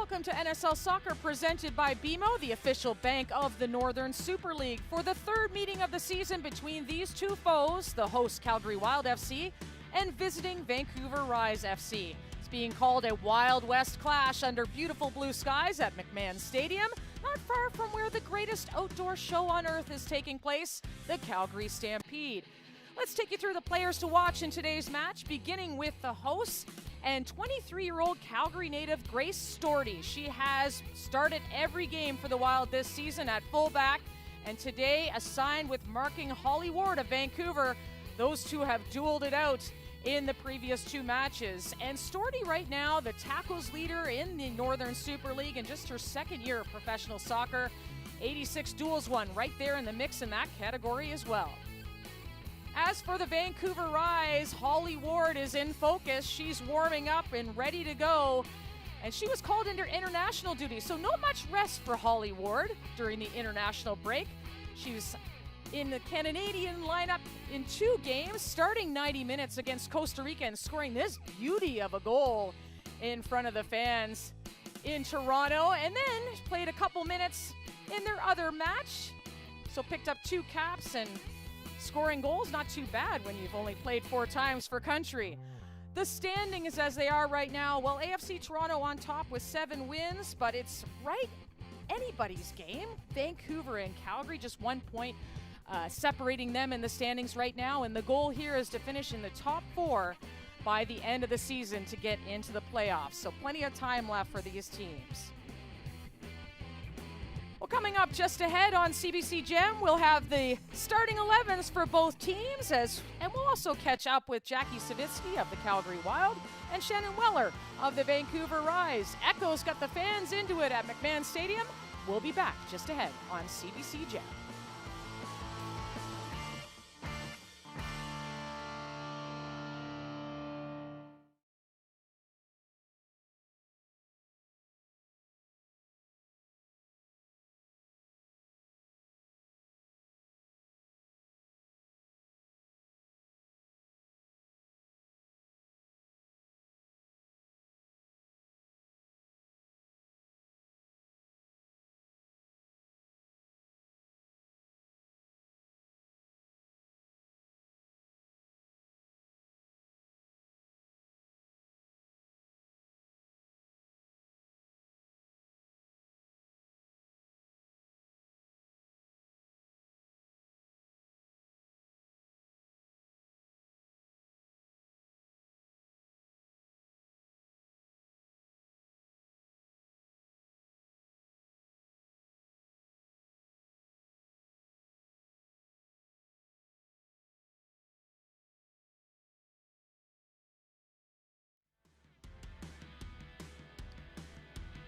Welcome to NSL Soccer presented by BMO, the official bank of the Northern Super League. For the third meeting of the season between these two foes, the host Calgary Wild FC and visiting Vancouver Rise FC. It's being called a Wild West clash under beautiful blue skies at McMahon Stadium, not far from where the greatest outdoor show on earth is taking place, the Calgary Stampede. Let's take you through the players to watch in today's match, beginning with the hosts and 23-year-old Calgary native Grace Storty. She has started every game for the Wild this season at fullback, and today assigned with marking Holly Ward of Vancouver. Those two have dueled it out in the previous two matches. And Storty right now, the tackles leader in the Northern Super League in just her second year of professional soccer. 86 duels won, right there in the mix in that category as well. As for the Vancouver Rise, Holly Ward is in focus. She's warming up and ready to go. And she was called into international duty, so not much rest for Holly Ward during the international break. She was in the Canadian lineup in two games, starting 90 minutes against Costa Rica and scoring this beauty of a goal in front of the fans in Toronto, and then played a couple minutes in their other match. So picked up 2 caps, and scoring goals, not too bad when you've only played 4 times for country. The standings as they are right now, well, AFC Toronto on top with 7 wins, but it's right anybody's game. Vancouver and Calgary, just 1 point separating them in the standings right now, and the goal here is to finish in the top 4 by the end of the season to get into the playoffs. So plenty of time left for these teams. Well, coming up just ahead on CBC Gem, we'll have the starting 11s for both teams, and we'll also catch up with Jackie Savitsky of the Calgary Wild and Shannon Weller of the Vancouver Rise. Echo's got the fans into it at McMahon Stadium. We'll be back just ahead on CBC Gem.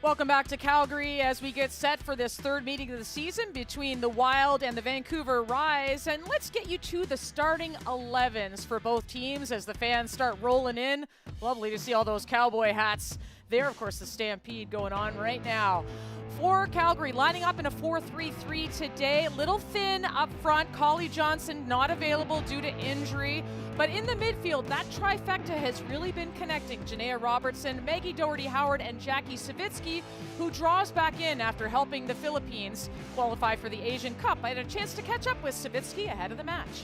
Welcome back to Calgary as we get set for this third meeting of the season between the Wild and the Vancouver Rise. And let's get you to the starting 11s for both teams as the fans start rolling in. Lovely to see all those cowboy hats there. Of course, the Stampede going on right now. For Calgary, lining up in a 4-3-3 today. Little thin up front. Collie Johnson not available due to injury. But in the midfield, that trifecta has really been connecting. Janaea Robertson, Maggie Doherty-Howard, and Jackie Savitsky, who draws back in after helping the Philippines qualify for the Asian Cup. I had a chance to catch up with Savitsky ahead of the match.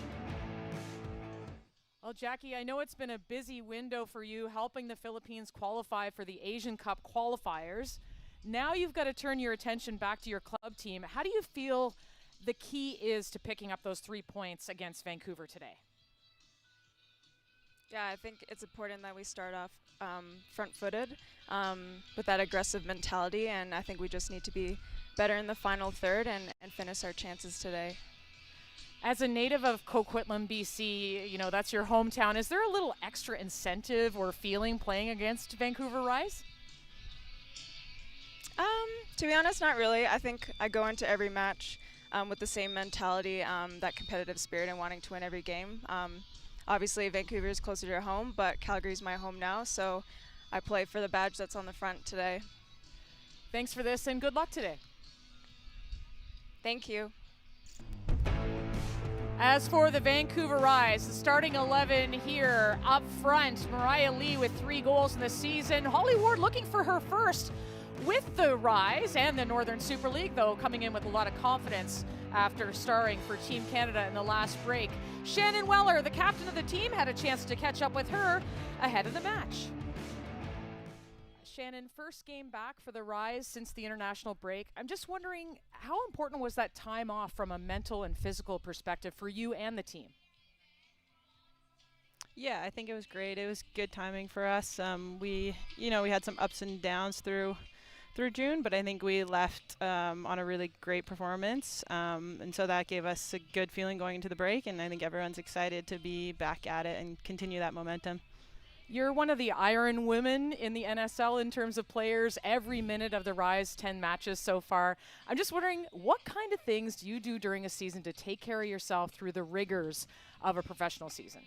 Well, Jackie, I know it's been a busy window for you helping the Philippines qualify for the Asian Cup qualifiers. Now you've got to turn your attention back to your club team. How do you feel the key is to picking up those 3 points against Vancouver today? Yeah, I think it's important that we start off front-footed with that aggressive mentality, and I think we just need to be better in the final third and finish our chances today. As a native of Coquitlam, BC, you know, that's your hometown. Is there a little extra incentive or feeling playing against Vancouver Rise? To be honest, not really. I think I go into every match with the same mentality, that competitive spirit and wanting to win every game. Obviously, Vancouver is closer to home, but Calgary's my home now, so I play for the badge that's on the front today. Thanks for this, and good luck today. Thank you. As for the Vancouver Rise, the starting 11 here up front, Mariah Lee with 3 goals in the season. Holly Ward looking for her first with the Rise and the Northern Super League, though coming in with a lot of confidence after starring for Team Canada in the last break. Shannon Weller, the captain of the team, had a chance to catch up with her ahead of the match. Shannon, first game back for the Rise since the international break. I'm just wondering, how important was that time off from a mental and physical perspective for you and the team? Yeah, I think it was great. It was good timing for us. We had some ups and downs through June, but I think we left on a really great performance, and so that gave us a good feeling going into the break, and I think everyone's excited to be back at it and continue that momentum. You're one of the iron women in the NSL in terms of players. Every minute of the Rise, 10 matches so far. I'm just wondering, what kind of things do you do during a season to take care of yourself through the rigors of a professional season?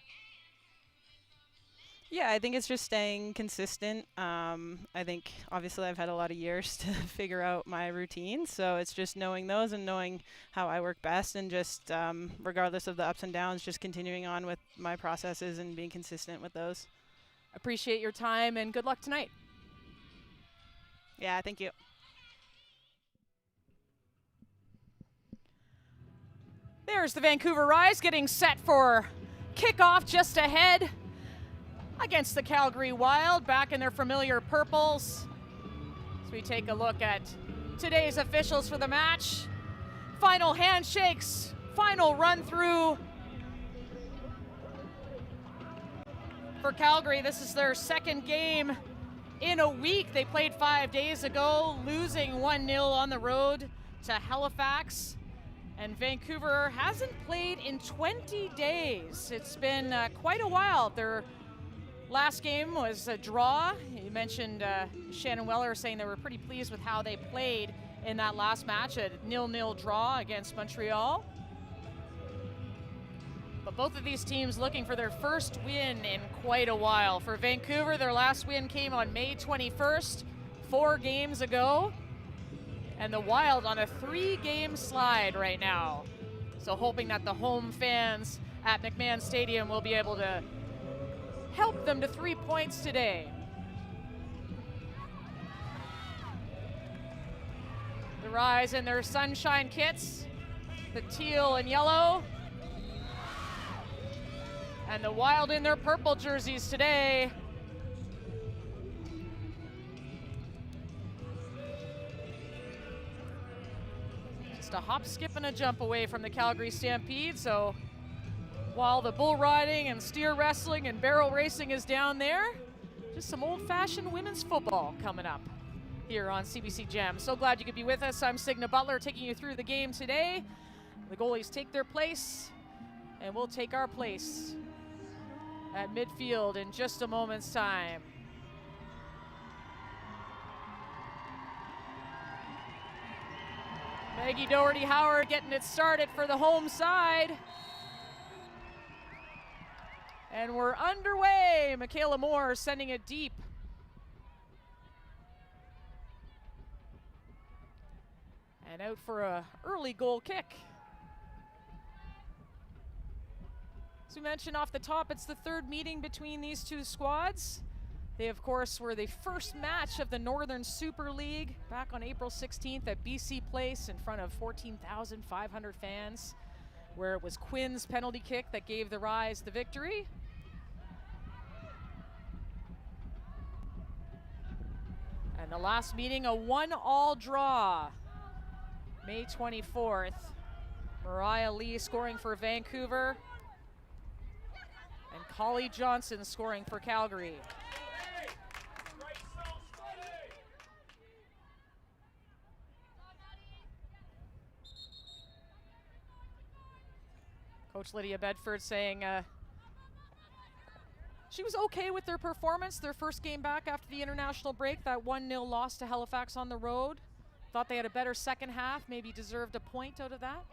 Yeah, I think it's just staying consistent. I think obviously I've had a lot of years to figure out my routine, so it's just knowing those and knowing how I work best, and just regardless of the ups and downs, just continuing on with my processes and being consistent with those. Appreciate your time and good luck tonight. Yeah, thank you. There's the Vancouver Rise getting set for kickoff just ahead against the Calgary Wild, back in their familiar purples. As we take a look at today's officials for the match. Final handshakes, final run through for Calgary. This is their second game in a week. They played 5 days ago, losing 1-0 on the road to Halifax. And Vancouver hasn't played in 20 days. It's been quite a while. Their last game was a draw. You mentioned Shannon Weller saying they were pretty pleased with how they played in that last match, a 0-0 draw against Montreal. But both of these teams looking for their first win in quite a while. For Vancouver, their last win came on May 21st, 4 games ago. And the Wild on a 3-game slide right now. So hoping that the home fans at McMahon Stadium will be able to help them to 3 points today. The Rise in their sunshine kits, the teal and yellow. And the Wild in their purple jerseys today. Just a hop, skip, and a jump away from the Calgary Stampede. So while the bull riding and steer wrestling and barrel racing is down there, just some old-fashioned women's football coming up here on CBC Gem. So glad you could be with us. I'm Signa Butler, taking you through the game today. The goalies take their place, and we'll take our place at midfield in just a moment's time. Maggie Doherty-Howard getting it started for the home side. And we're underway. Michaela Moore sending it deep. And out for an early goal kick. As we mentioned off the top, it's the third meeting between these two squads. They, of course, were the first match of the Northern Super League back on April 16th at BC Place in front of 14,500 fans, where it was Quinn's penalty kick that gave the Rise the victory. And the last meeting, a 1-1 draw, May 24th. Mariah Lee scoring for Vancouver, and Collie Johnson scoring for Calgary. Coach Lydia Bedford saying she was okay with their performance, their first game back after the international break, that 1-0 loss to Halifax on the road. Thought they had a better second half, maybe deserved a point out of that.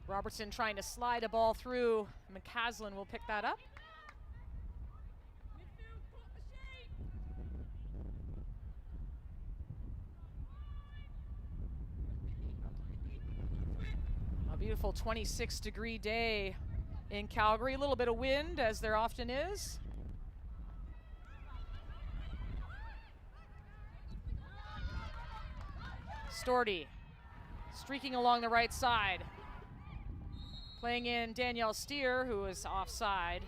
Robertson trying to slide a ball through. McCaslin will pick that up. Beautiful 26-degree day in Calgary. A little bit of wind, as there often is. Storty streaking along the right side. Playing in Danielle Steer, who is offside.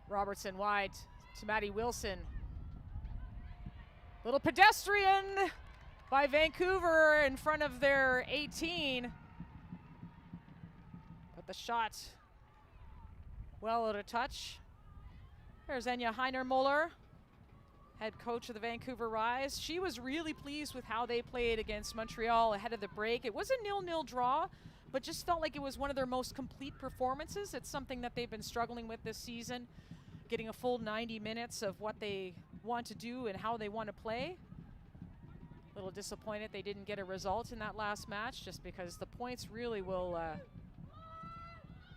Robertson wide to Maddie Wilson. Little pedestrian by Vancouver in front of their 18. But the shot well out of touch. There's Enya Heinermuller, head coach of the Vancouver Rise. She was really pleased with how they played against Montreal ahead of the break. It was a 0-0 draw, but just felt like it was one of their most complete performances. It's something that they've been struggling with this season, getting a full 90 minutes of what they want to do and how they want to play. A little disappointed they didn't get a result in that last match, just because the points really will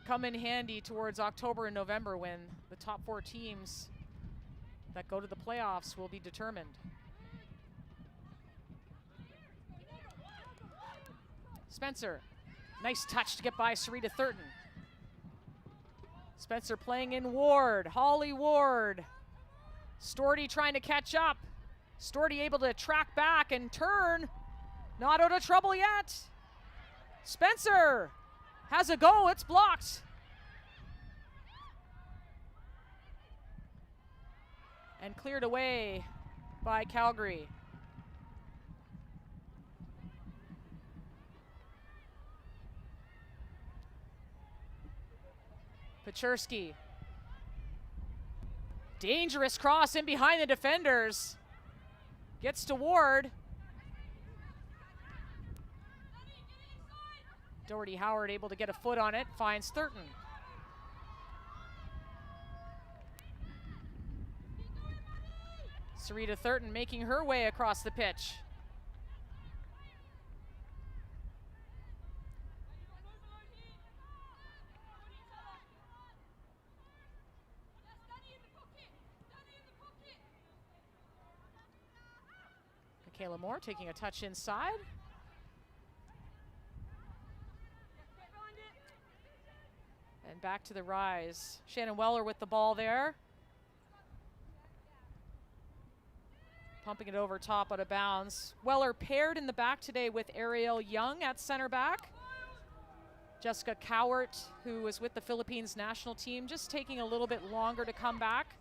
come in handy towards October and November, when the top 4 teams that go to the playoffs will be determined. Spencer, nice touch to get by Sarita Thurton. Spencer playing in Ward, Holly Ward. Storty trying to catch up. Storty able to track back and turn. Not out of trouble yet. Spencer has a go, it's blocked. And cleared away by Calgary. Pechersky. Dangerous cross in behind the defenders. Gets to Ward. Doherty Howard able to get a foot on it, finds Thurton. Sarita Thurton making her way across the pitch. Michaela Moore taking a touch inside. And back to the Rise. Shannon Weller with the ball there. Pumping it over top, out of bounds. Weller paired in the back today with Ariel Young at center back. Jessica Cowart, who was with the Philippines national team, just taking a little bit longer to come back.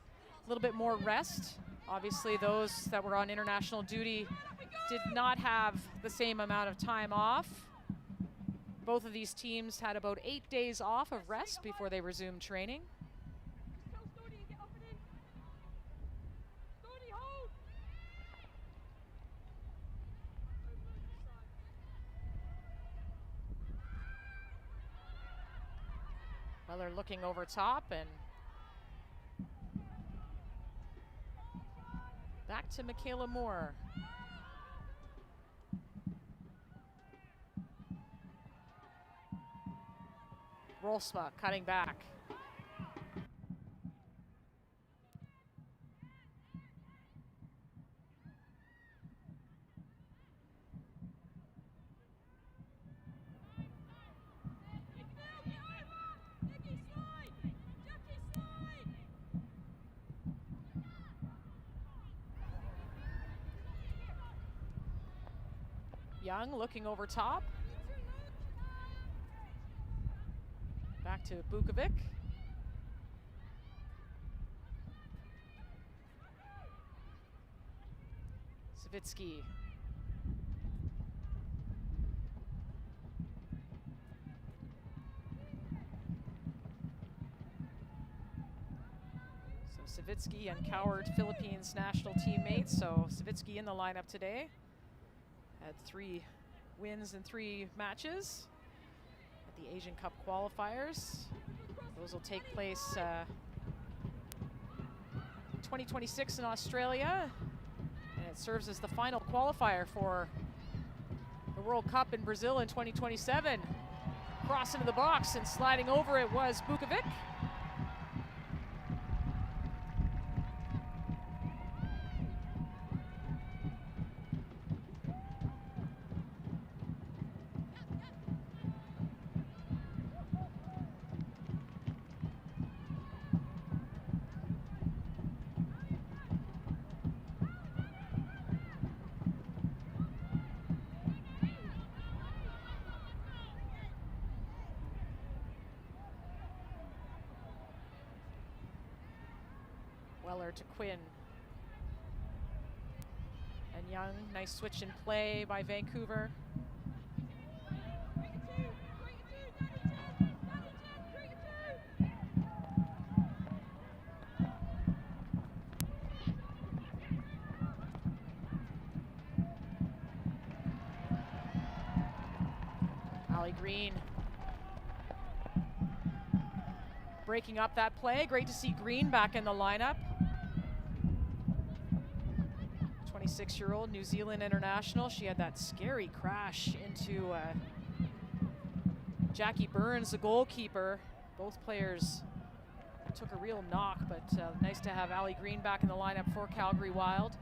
A little bit more rest. Obviously, those that were on international duty did not have the same amount of time off. Both of these teams had about 8 days off of rest before they resumed training. Weller looking over top and back to Michaela Moore. Rolsma cutting back. Young looking over top. Back to Bukovic. Savitsky. So Savitsky and Coward, Philippines national teammates. So Savitsky in the lineup today. Had 3 wins in 3 matches at the Asian Cup qualifiers. Those will take place 2026 in Australia. it serves as the final qualifier for the World Cup in Brazil in 2027. Cross into the box and sliding over it was Bukovic. Weller to Quinn. And Young, nice switch in play by Vancouver. Allie Green breaking up that play. Great to see Green back in the lineup. 26-year-old New Zealand international. She had that scary crash into Jackie Burns, the goalkeeper. Both players took a real knock, but nice to have Allie Green back in the lineup for Calgary Wild.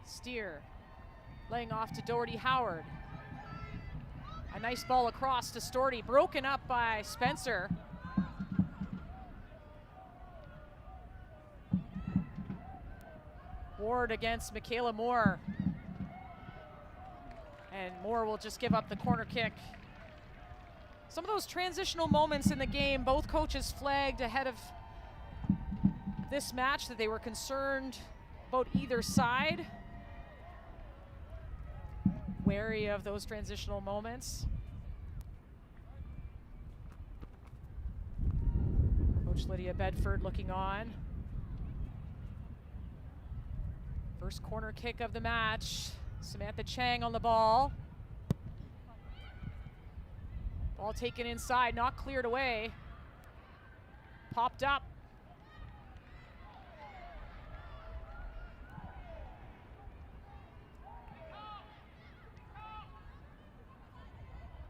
Steer laying off to Doherty Howard. A nice ball across to Storty, broken up by Spencer. Ward against Michaela Moore. And Moore will just give up the corner kick. Some of those transitional moments in the game, both coaches flagged ahead of this match that they were concerned about either side. Wary of those transitional moments. Coach Lydia Bedford looking on. First corner kick of the match. Samantha Chang on the ball. Ball taken inside, not cleared away. Popped up.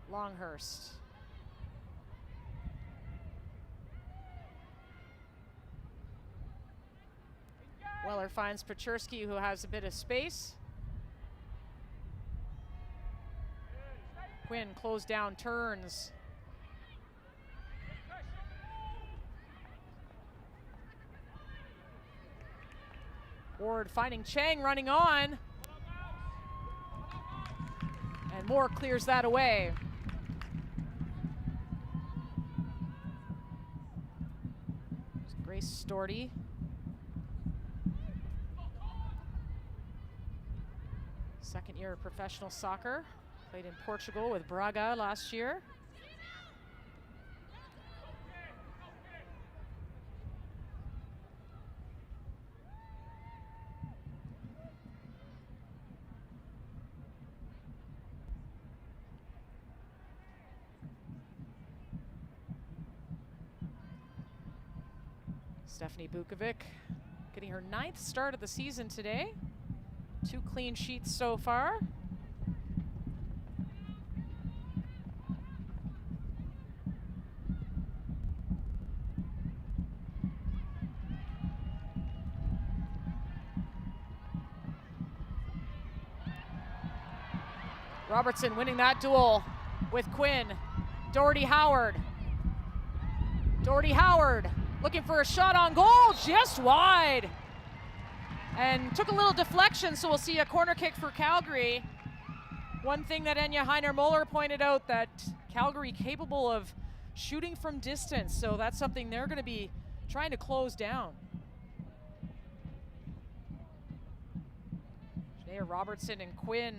Longhurst. Weller finds Paczerski, who has a bit of space. Quinn closed down, turns. Ward finding Chang running on. And Moore clears that away. Grace Storty. Second year of professional soccer. Played in Portugal with Braga last year. Stephanie Bukovic getting her 9th start of the season today. 2 clean sheets so far. Robertson winning that duel with Quinn. Doherty Howard. Doherty Howard looking for a shot on goal, just wide. And took a little deflection, so we'll see a corner kick for Calgary. One thing that Enya Heiner-Moller pointed out, that Calgary capable of shooting from distance, so that's something they're going to be trying to close down. Shania Robertson and Quinn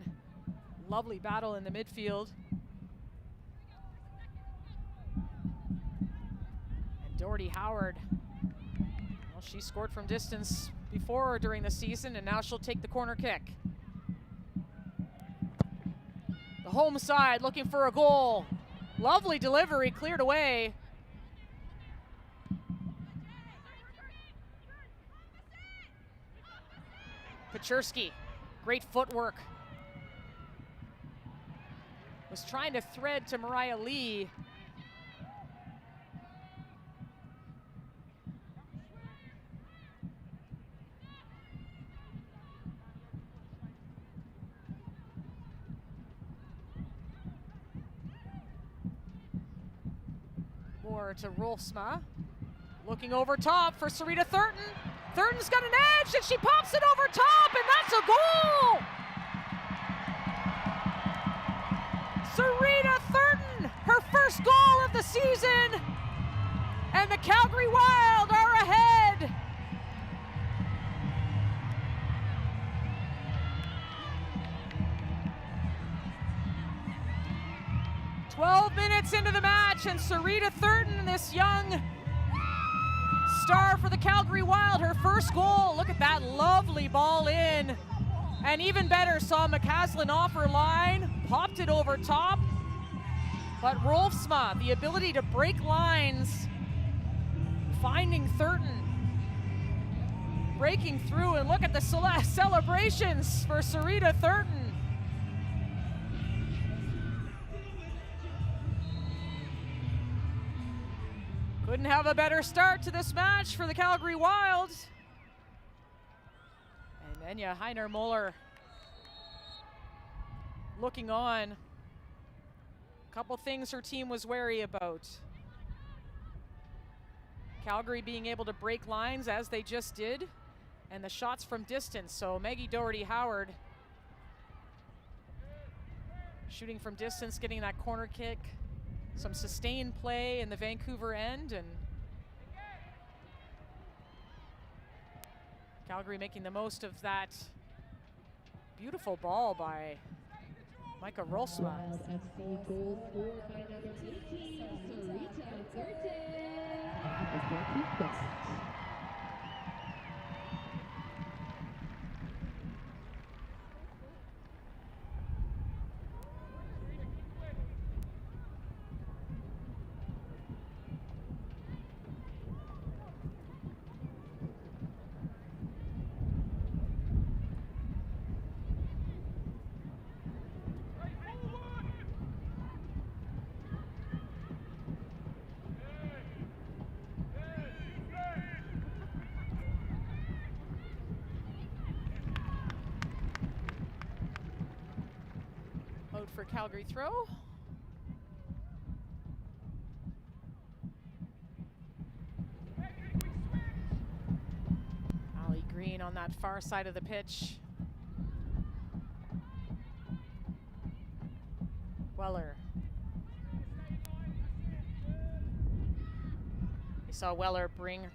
Lovely battle in the midfield. And Doherty Howard, well, she scored from distance before during the season, and now she'll take the corner kick. The home side looking for a goal. Lovely delivery, cleared away. Paczerski, great footwork. Was trying to thread to Mariah Lee. More to Rolfsma. Looking over top for Sarita Thurton. Thurton's got an edge and she pops it over top, and that's a goal! Sarita Thurton, her first goal of the season, and the Calgary Wild are ahead. "12 minutes into the match, and Sarita Thurton, this young star for the Calgary Wild, her first goal. Look at that lovely ball in. And even better, saw McCaslin off her line, popped it over top. But Rolfsma, the ability to break lines, finding Thurton, breaking through, and look at the celebrations for Sarita Thurton. Couldn't have a better start to this match for the Calgary Wild. And Enya Heiner-Moller looking on. A couple things her team was wary about. Calgary being able to break lines as they just did, and the shots from distance. So Maggie Doherty Howard shooting from distance, getting that corner kick. Some sustained play in the Vancouver end, and Calgary making the most of that beautiful ball by Micah Rolfsma. For Calgary throw. Allie Green on that far side of the pitch. Weller. We saw Weller bring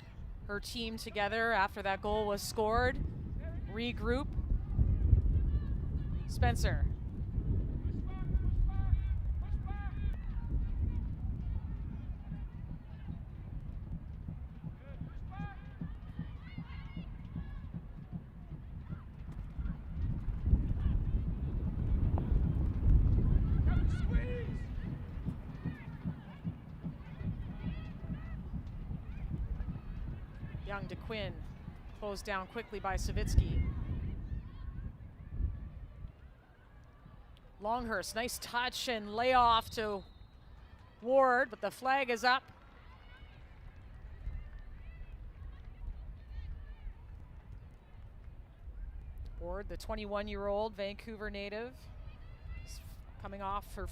her team together after that goal was scored. Regroup. Spencer. Young to Quinn, closed down quickly by Savitsky. Longhurst, nice touch and layoff to Ward, but the flag is up. Ward, the 21-year-old Vancouver native, is coming off her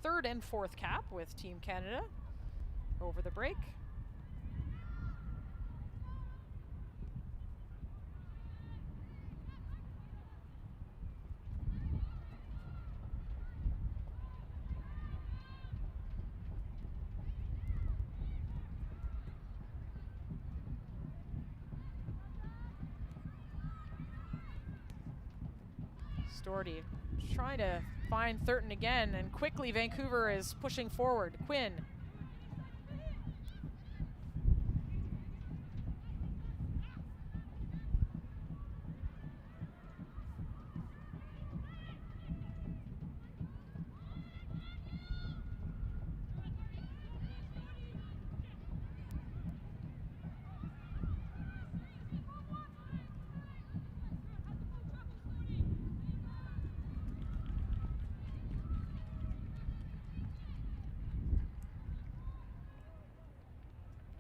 third and fourth cap with Team Canada over the break. Doherty trying to find Thurton again, and quickly Vancouver is pushing forward. Quinn.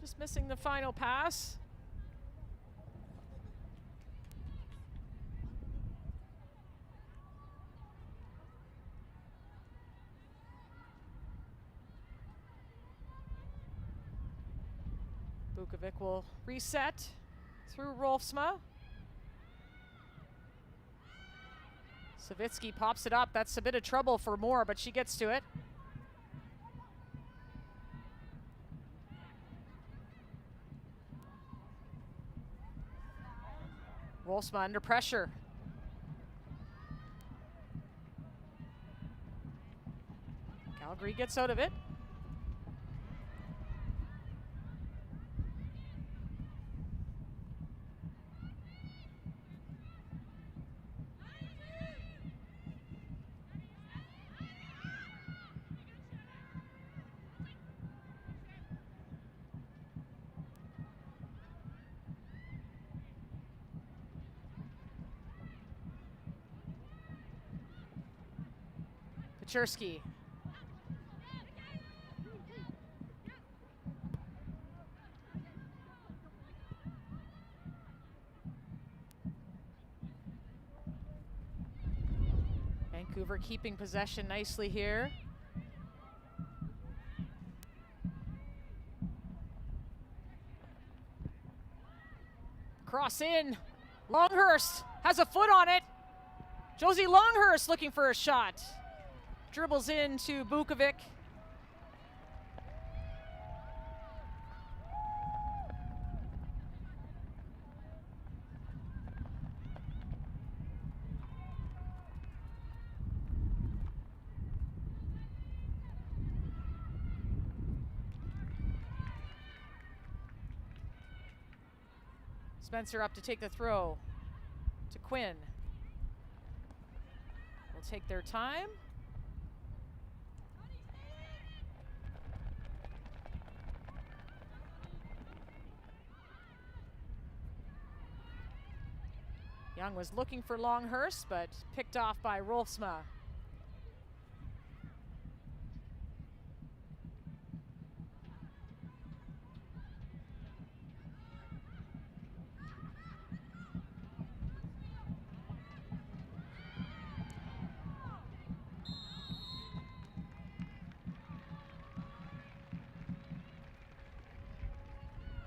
Just missing the final pass. Bukovic will reset through Rolfsma. Savitsky pops it up. That's a bit of trouble for Moore, but she gets to it. Rolfsma under pressure. Calgary gets out of it. Pechersky. Vancouver keeping possession nicely here. Cross in. Longhurst has a foot on it. Josie Longhurst looking for a shot. Dribbles into Bukovic. Spencer up to take the throw to Quinn. Will take their time. Young was looking for Longhurst, but picked off by Rolfsma.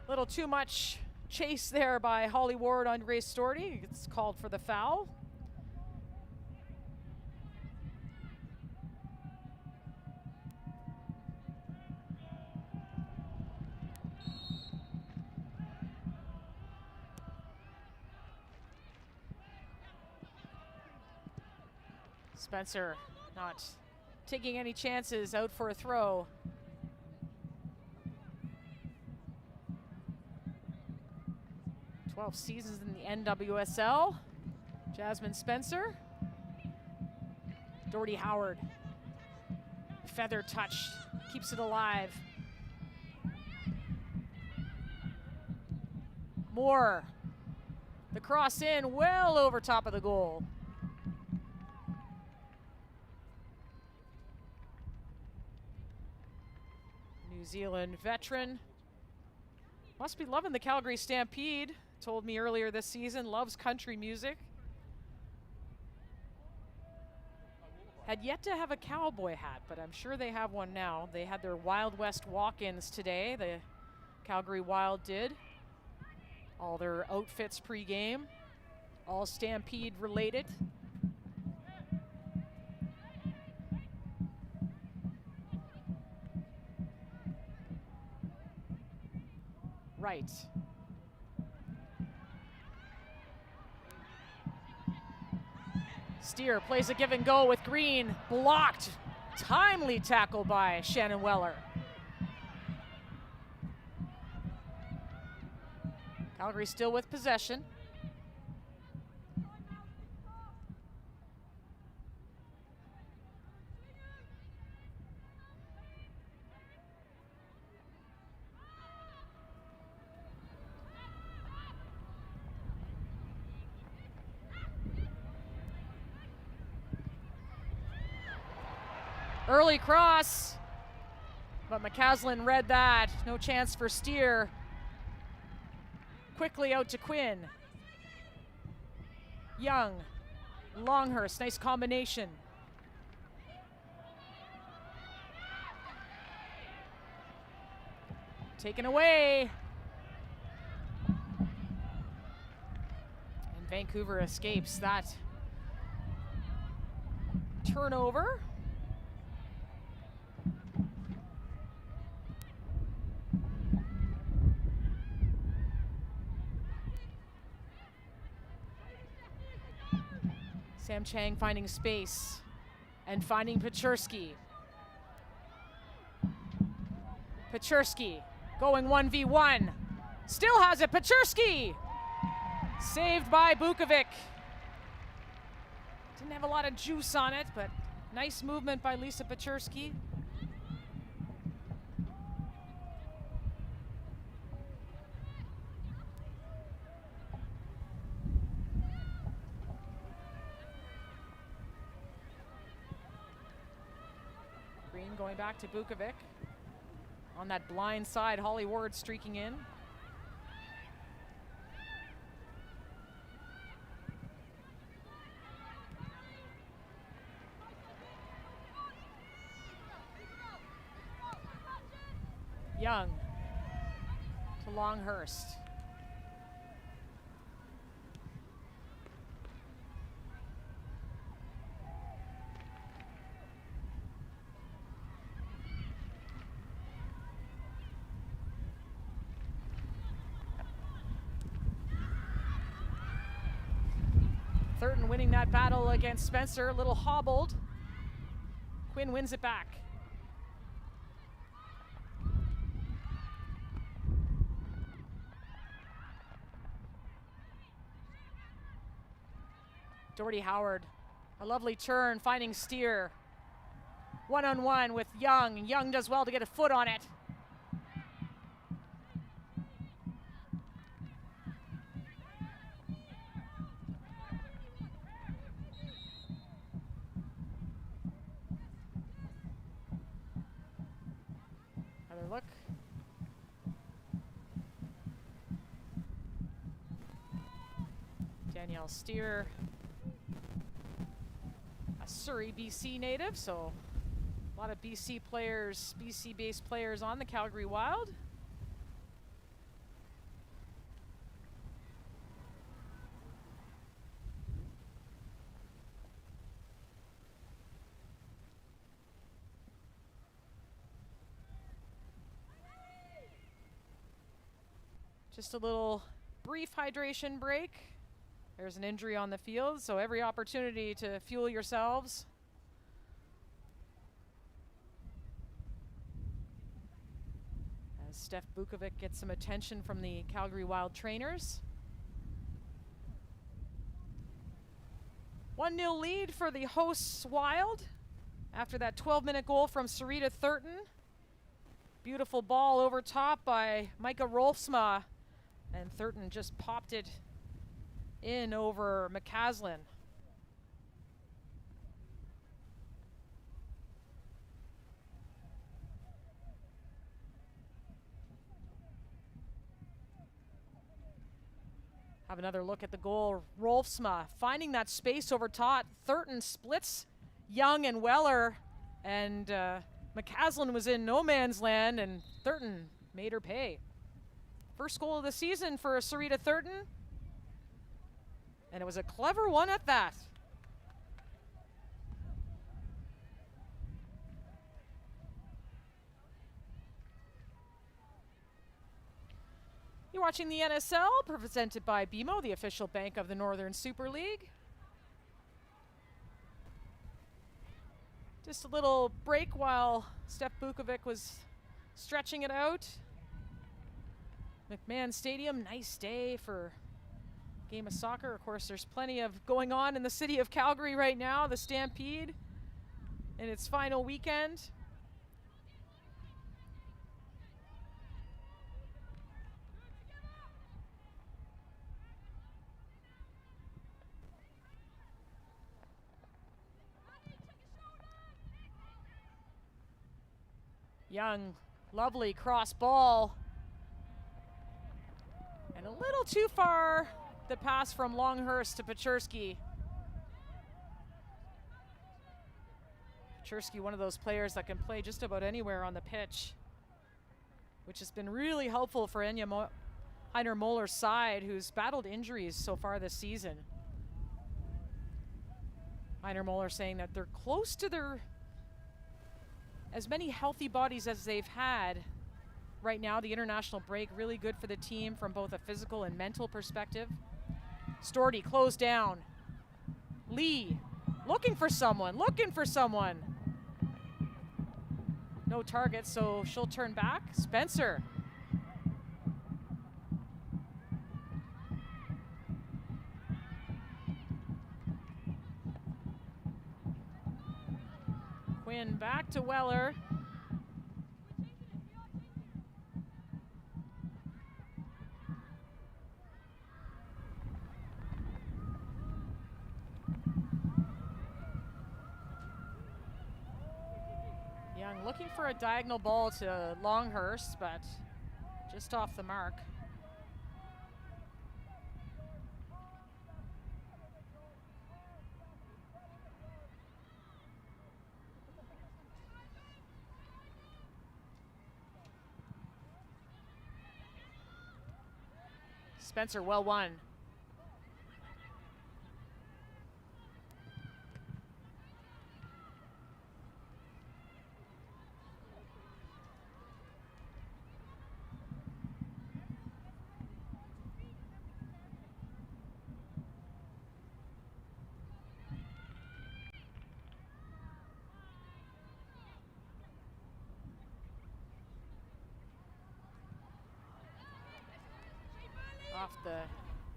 Little too much chase there by Holly Ward on Grace Storty. It's called for the foul. Spencer not taking any chances, out for a throw. Seasons in the NWSL. Jasmine Spencer. Doherty Howard. Feather touch, keeps it alive. Moore. The cross in, well over top of the goal. New Zealand veteran. Must be loving the Calgary Stampede. Told me earlier this season, loves country music. Had yet to have a cowboy hat, but I'm sure they have one now. They had their Wild West walk-ins today, the Calgary Wild did. All their outfits pre-game, all Stampede related. Right. Steer plays a give and go with Green. Blocked. Timely tackle by Shannon Weller. Calgary still with possession. Early cross, but McCaslin read that. No chance for Steer. Quickly out to Quinn. Young, Longhurst, nice combination. Taken away. And Vancouver escapes that turnover. Sam Chang finding space and finding Pechurski. Pechurski going 1v1. Still has it, Pechurski! Saved by Bukovic. Didn't have a lot of juice on it, but nice movement by Lisa Pechurski. Going back to Bukovic. On that blind side, Holly Ward streaking in. Young to Longhurst. Thurton winning that battle against Spencer, a little hobbled. Quinn wins it back. Doherty Howard, a lovely turn, finding Steer. One-on-one with Young. Young does well to get a foot on it. Look. Danielle Steer, a Surrey, BC native, so a lot of BC players, BC-based players on the Calgary Wild. Just a little brief hydration break. There's an injury on the field, so every opportunity to fuel yourselves. As Steph Bukovic gets some attention from the Calgary Wild trainers. 1-0 lead for the hosts Wild after that 12-minute goal from Sarita Thurton. Beautiful ball over top by Micah Rolfsma. And Thurton just popped it in over McCaslin. Have another look at the goal. Rolfsma finding that space over top. Thurton splits Young and Weller, and McCaslin was in no man's land, and Thurton made her pay. First goal of the season for Sarita Thurton. And it was a clever one at that. You're watching the NSL, presented by BMO, the official bank of the Northern Super League. Just a little break while Steph Bukovic was stretching it out. McMahon Stadium, nice day for a game of soccer. Of course, there's plenty of going on in the city of Calgary right now. The Stampede in its final weekend. Young, lovely cross ball. And a little too far, the pass from Longhurst to Paczerski. Paczerski, one of those players that can play just about anywhere on the pitch, which has been really helpful for Enya Heiner-Moller's side, who's battled injuries so far this season. Heiner-Moller saying that they're close to their as many healthy bodies as they've had right now. The international break really good for the team from both a physical and mental perspective. Storty closed down. Lee looking for someone. No target, so she'll turn back. Spencer. Quinn back to Weller. Young looking for a diagonal ball to Longhurst, but just off the mark. Spencer, well won. Off the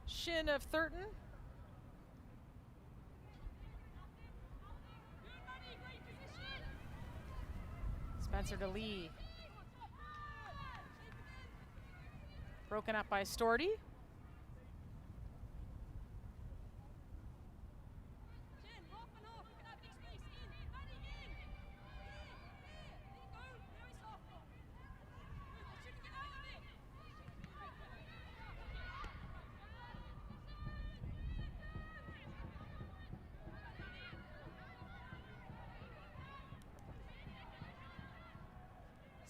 shin of Thurton. Spencer to Lee. Broken up by Storty.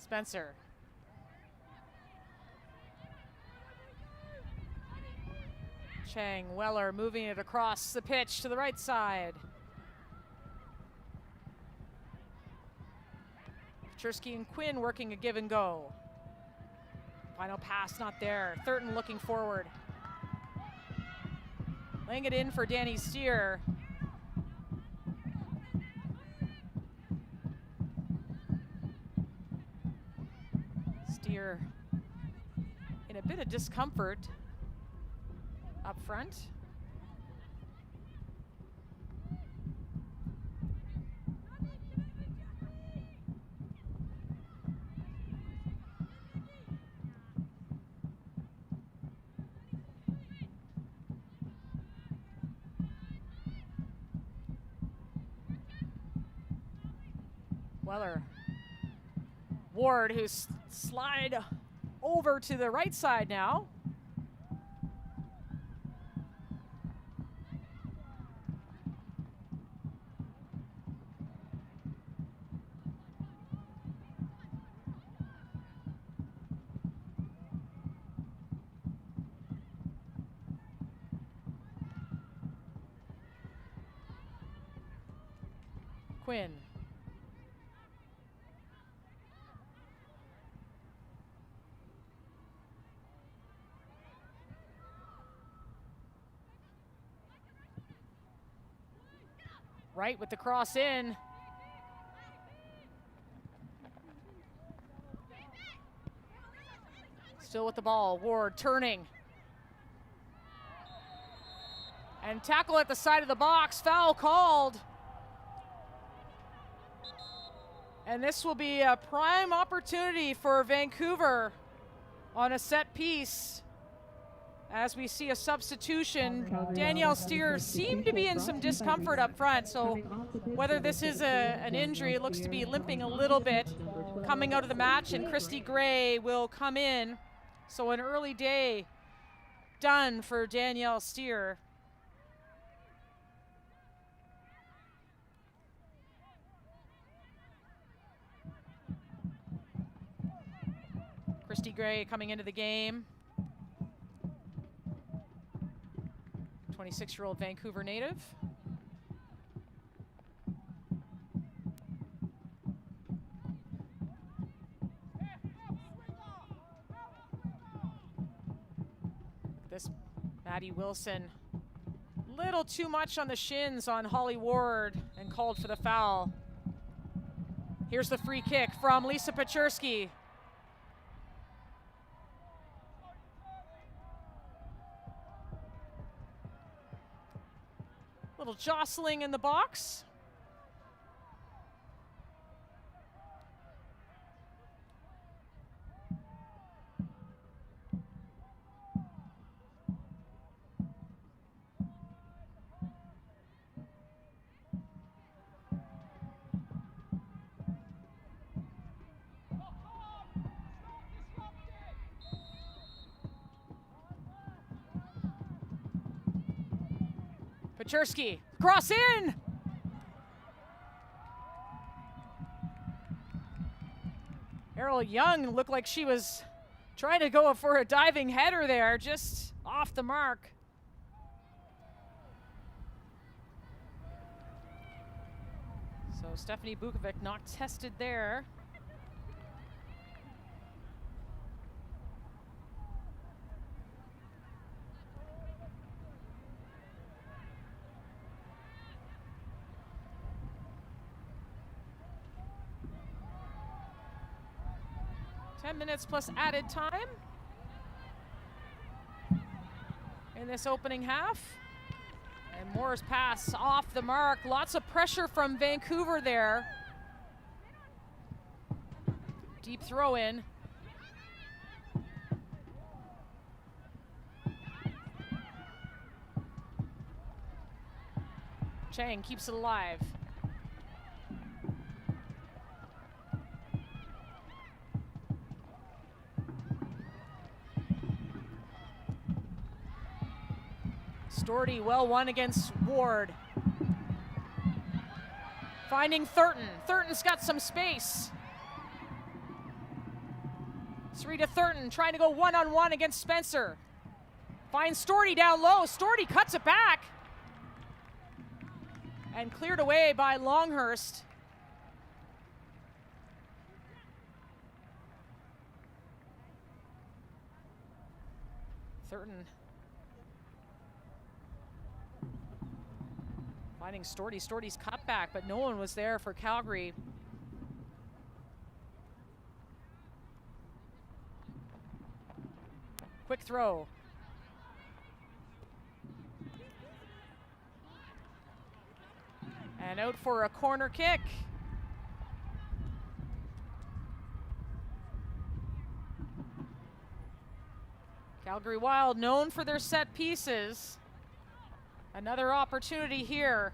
Spencer. Chang, Weller moving it across the pitch to the right side. Paczerski and Quinn working a give and go. Final pass not there. Thurton looking forward. Laying it in for Danny Steer. Steer in a bit of discomfort up front. Weller. Ward, who's slide over to the right side now. Quinn. Right with the cross in. Still with the ball, Ward turning. And tackle at the side of the box, foul called. And this will be a prime opportunity for Vancouver on a set piece. As we see a substitution, Danielle Steer seemed to be in some discomfort up front, so whether this is an injury, it looks to be limping a little bit coming out of the match, and Christy Gray will come in. So an early day done for Danielle Steer. Christy Gray coming into the game. 26-year-old Vancouver native. This Maddie Wilson, little too much on the shins on Holly Ward and called for the foul. Here's the free kick from Lisa Peczerski. Little jostling in the box. Peczerski, cross in. Errol Young looked like she was trying to go for a diving header there, just off the mark. So Stephanie Bukovic not tested there. Minutes plus added time in this opening half. And Moore's pass off the mark. Lots of pressure from Vancouver there. Deep throw in. Chang keeps it alive. Doherty well won against Ward. Finding Thurton. Thurton's got some space. Sarita Thurton trying to go one-on-one against Spencer. Finds Storty down low. Storty cuts it back. And cleared away by Longhurst. Thurton finding Storty. Storty's cut back, but no one was there for Calgary. Quick throw. And out for a corner kick. Calgary Wild known for their set pieces. Another opportunity here.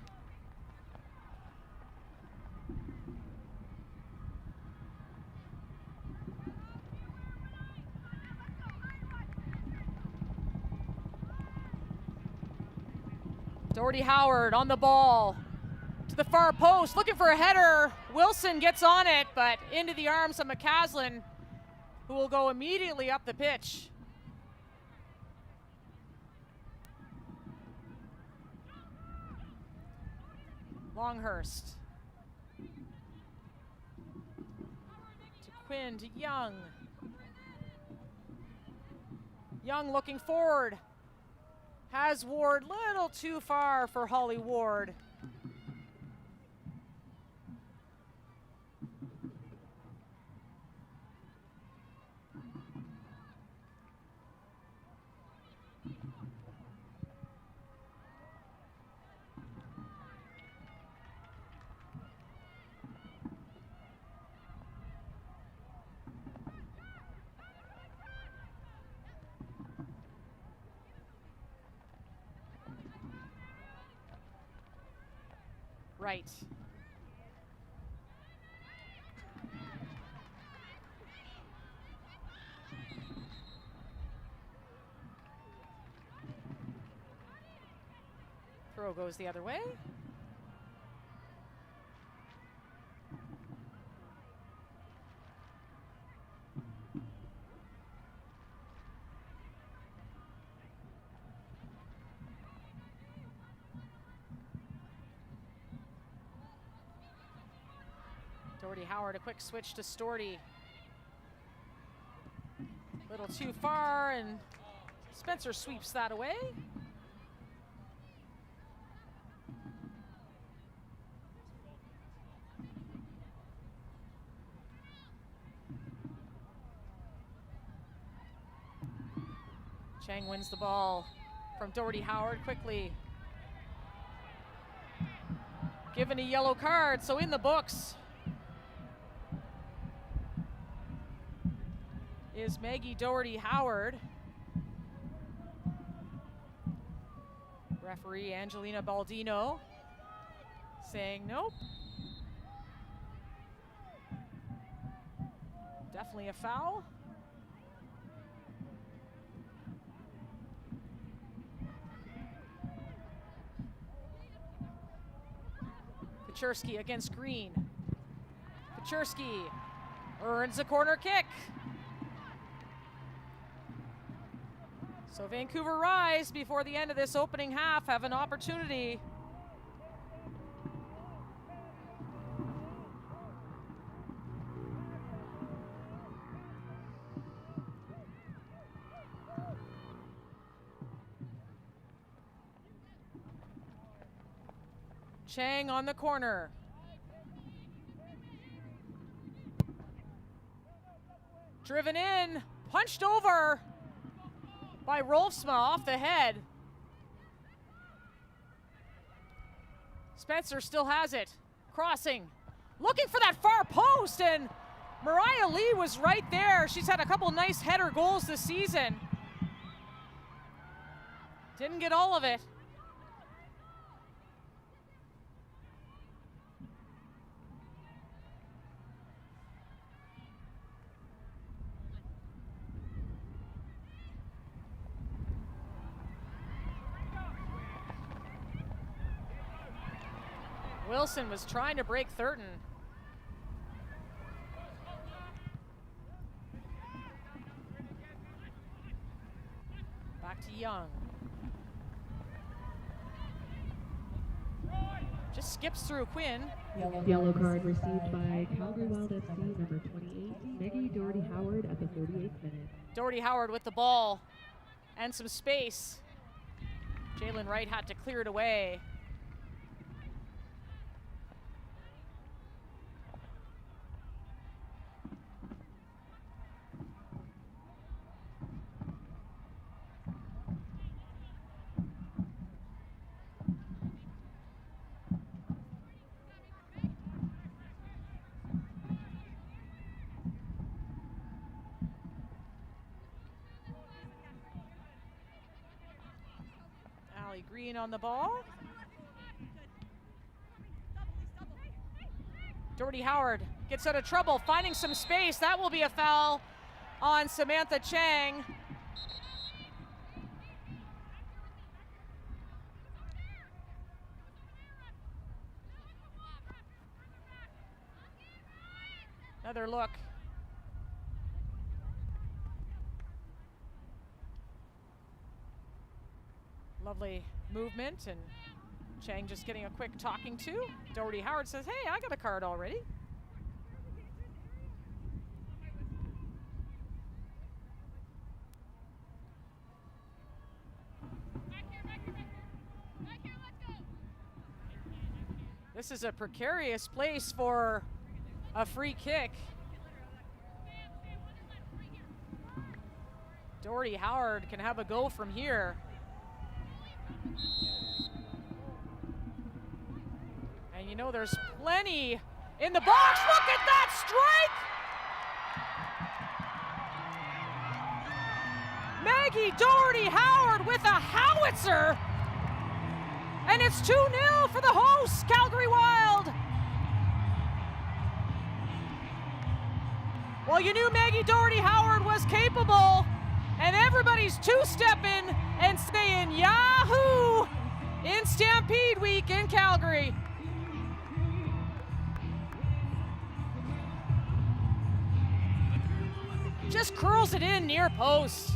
Doherty Howard on the ball to the far post, looking for a header. Wilson gets on it, but into the arms of McCaslin, who will go immediately up the pitch. Longhurst to Quinn to Young. Young looking forward. Has Ward little too far for Holly Ward. right. Throw goes the other way. Doherty Howard, a quick switch to Storty. Little too far, and Spencer sweeps that away. Chang wins the ball from Doherty Howard quickly. Given a yellow card, so in the books is Maggie Doherty Howard. Referee Angelina Baldino saying nope. Definitely a foul. Pechersky against Green. Pechersky earns a corner kick. So Vancouver Rise, before the end of this opening half, have an opportunity. Chang on the corner. Driven in, punched over by Rolfsma off the head. Spencer still has it. Crossing. Looking for that far post, and Mariah Lee was right there. She's had a couple nice header goals this season. Didn't get all of it. Wilson was trying to break Thurton. Back to Young. Just skips through Quinn. Yellow card received by Calgary Wild FC number 28, Maggie Doherty Howard at the 38th minute. Doherty Howard with the ball and some space. Jalen Wright had to clear it away. Green on the ball. Doherty Howard gets out of trouble, finding some space. That will be a foul on Samantha Chang. Another look. Lovely movement, and Chang just getting a quick talking to. Doherty Howard says, hey, I got a card already. This is a precarious place for a free kick. Doherty Howard can have a go from here. And you know there's plenty in the box. Look at that strike! Maggie Doherty Howard with a howitzer. And it's 2-0 for the hosts, Calgary Wild. Well, you knew Maggie Doherty Howard was capable, and everybody's two-stepping and saying Yahoo in Stampede Week in Calgary. Just curls it in near post.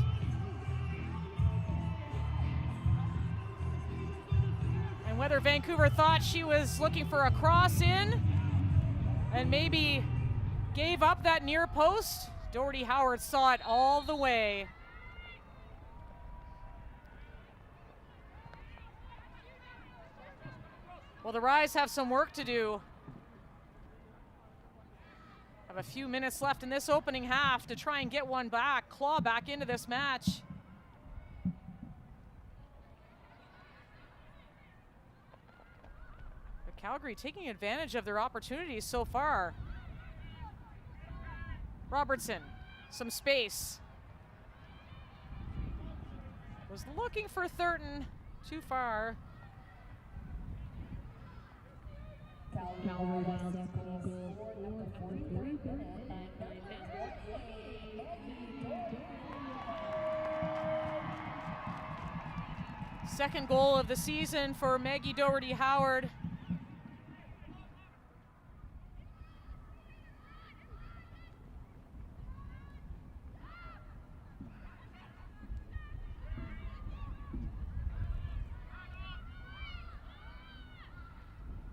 And whether Vancouver thought she was looking for a cross in and maybe gave up that near post, Doherty Howard saw it all the way. Well, the Rise have some work to do. Have a few minutes left in this opening half to try and get one back, claw back into this match. But Calgary taking advantage of their opportunities so far. Robertson, some space. Was looking for Thurton, too far. Calgary Wild FC. Second goal of the season for Maggie Doherty Howard.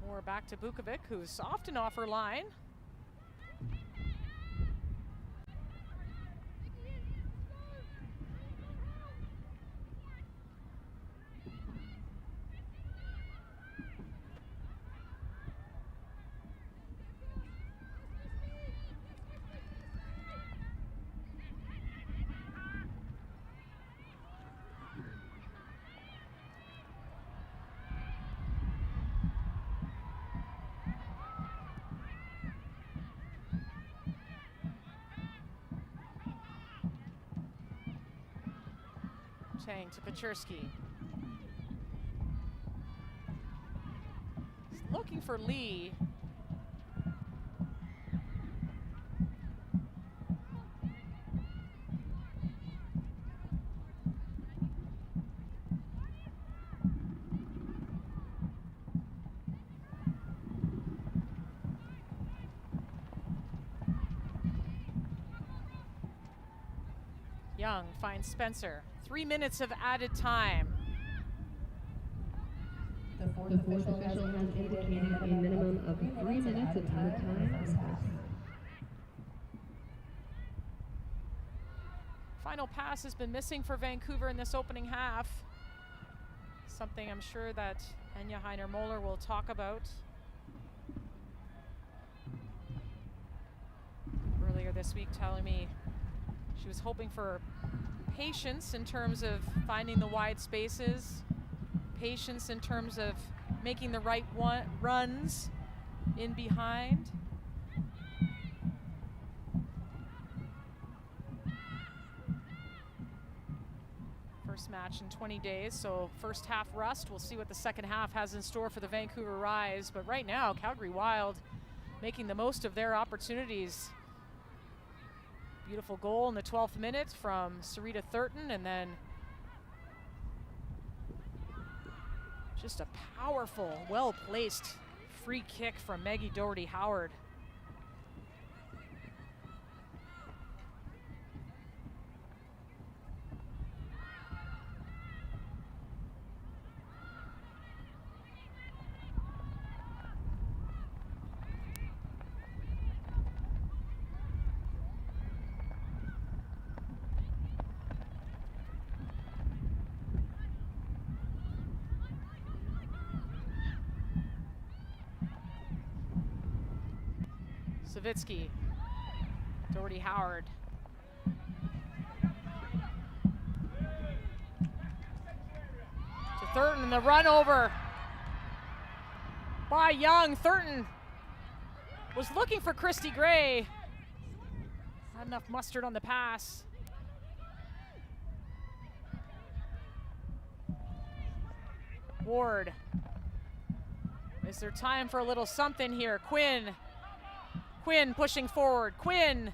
More back to Bukovic, who's often off her line. Chang to Pachurski. He's looking for Lee. Young finds Spencer. 3 minutes of added time. The fourth official has indicated a minimum of 3 minutes of added time. Final pass has been missing for Vancouver in this opening half. Something I'm sure that Enya Heiner-Moller will talk about. Earlier this week telling me she was hoping for patience in terms of finding the wide spaces, patience in terms of making the right runs in behind. First match in 20 days, so first half rust. We'll see what the second half has in store for the Vancouver Rise, but right now Calgary Wild making the most of their opportunities. Beautiful goal in the 12th minute from Sarita Thurton, and then just a powerful, well-placed free kick from Maggie Doherty Howard. Savitsky, Doherty Howard. To Thurton, and the run over by Young. Thurton was looking for Christy Gray. Not enough mustard on the pass. Ward Is there time for a little something here? Quinn pushing forward. Quinn.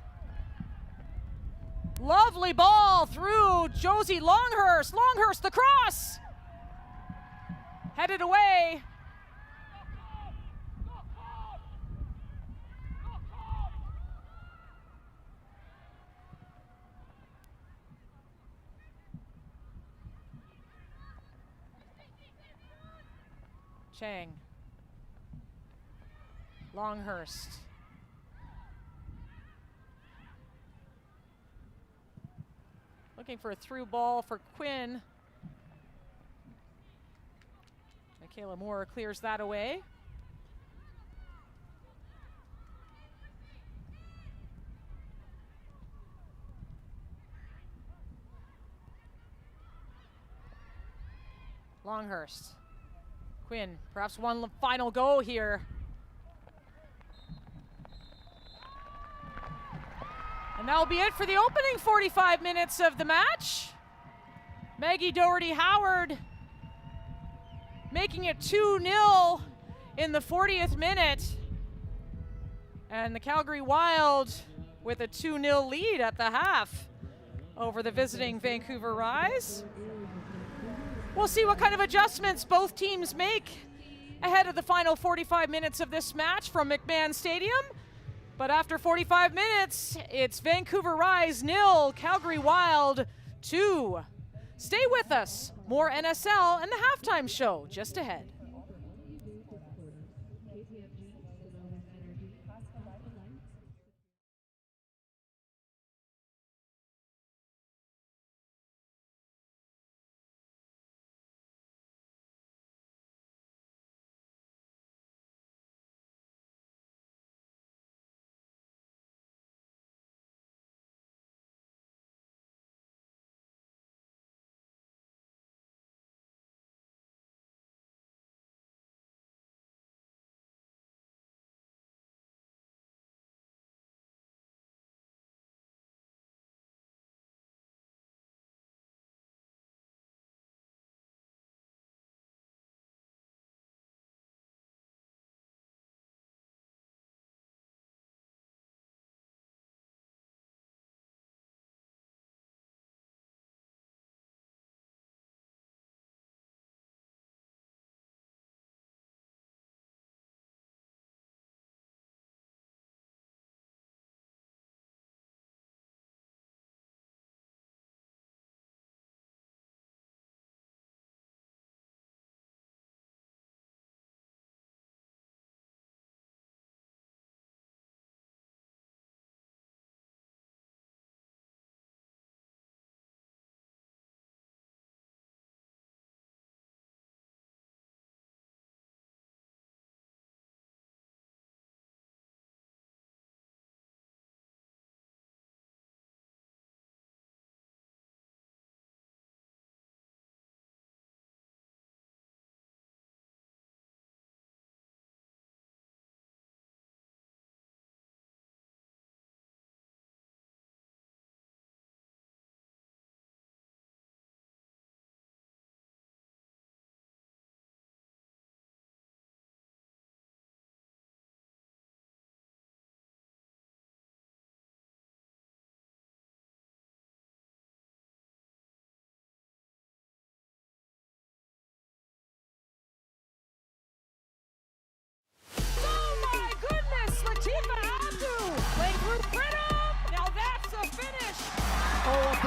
Lovely ball through Josie Longhurst. Longhurst, the cross. Headed away. Chang. Longhurst. Looking for a through ball for Quinn. Michaela Moore clears that away. Longhurst. Quinn, perhaps one final go here. And that'll be it for the opening 45 minutes of the match. Maggie Doherty-Howard making it 2-0 in the 40th minute. And the Calgary Wild with a 2-0 lead at the half over the visiting Vancouver Rise. We'll see what kind of adjustments both teams make ahead of the final 45 minutes of this match from McMahon Stadium. But after 45 minutes, it's Vancouver Rise 0, Calgary Wild 2. Stay with us. More NSL and the halftime show just ahead.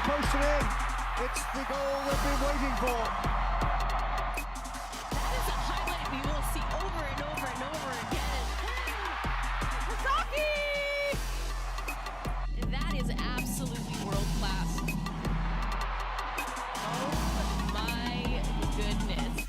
Post it in. It's the goal they've been waiting for. That is a highlight we will see over and over and over again. That is absolutely world class. Oh my goodness.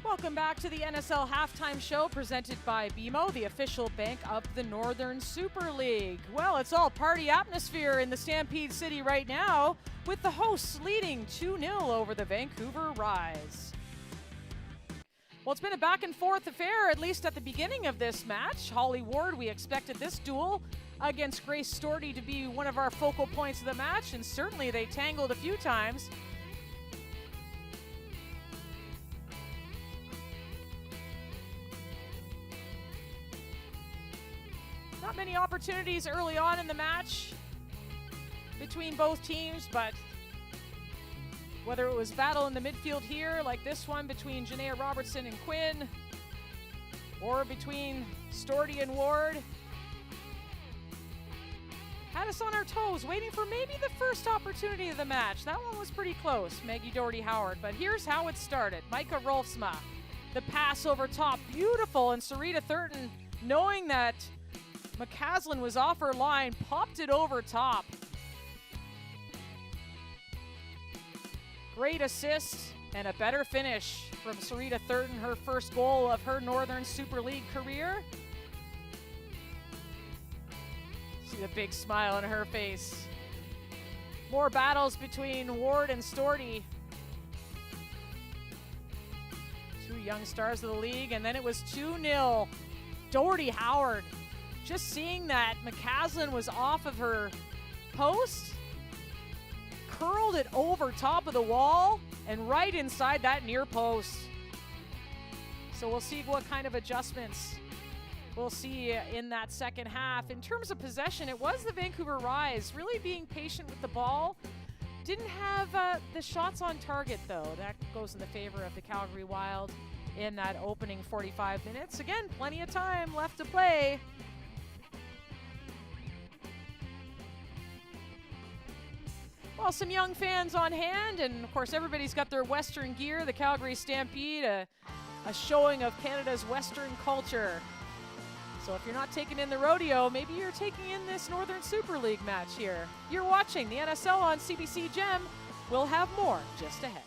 Welcome back to the NSL Halftime Show presented by BMO, the official bank of the Northern Super League. Well, it's all party atmosphere in the Stampede City right now, with the hosts leading 2-0 over the Vancouver Rise. Well, it's been a back and forth affair, at least at the beginning of this match. Holly Ward, we expected this duel against Grace Storty to be one of our focal points of the match, and certainly they tangled a few times. Not many opportunities early on in the match between both teams, but whether it was battle in the midfield here, like this one between Janaea Robertson and Quinn, or between Storty and Ward, had us on our toes, waiting for maybe the first opportunity of the match. That one was pretty close, Maggie Doherty-Howard, but here's how it started. Micah Rolfsma, the pass over top, beautiful, and Sarita Thurton, knowing that McCaslin was off her line, popped it over top. Great assist and a better finish from Sarita Thurton, her first goal of her Northern Super League career. See the big smile on her face. More battles between Ward and Storty. Two young stars of the league, and then it was 2-0. Doherty-Howard, just seeing that McCaslin was off of her post, curled it over top of the wall and right inside that near post. So we'll see what kind of adjustments we'll see in that second half. In terms of possession, it was the Vancouver Rise really being patient with the ball. Didn't have the shots on target, though. That goes in the favor of the Calgary Wild in that opening 45 minutes. Again, plenty of time left to play. Well, some young fans on hand, and of course everybody's got their Western gear. The Calgary Stampede, a showing of Canada's Western culture. So if you're not taking in the rodeo, maybe you're taking in this Northern Super League match here. You're watching the NSL on CBC Gem. We'll have more just ahead.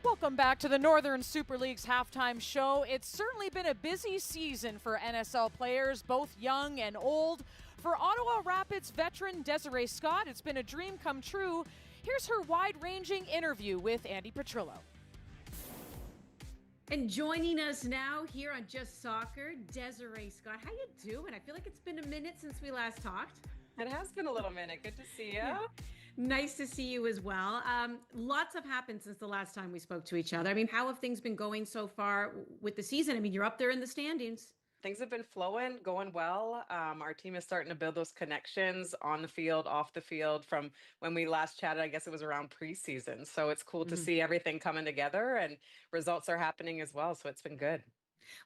Welcome back to the Northern Super League's halftime show. It's certainly been a busy season for NSL players, both young and old. For Ottawa Rapids veteran Desiree Scott, it's been a dream come true. Here's her wide-ranging interview with Andy Petrillo. And joining us now here on Just Soccer, Desiree Scott. How you doing? I feel like it's been a minute since we last talked. It has been a little minute. Good to see you. Yeah. Nice to see you as well. Lots have happened since the last time we spoke to each other. I mean, how have things been going so far with the season? I mean, you're up there in the standings. things have been flowing, going well. Our team is starting to build those connections on the field, off the field. From when we last chatted, I guess it was around preseason. So it's cool to see everything coming together, and results are happening as well. So it's been good.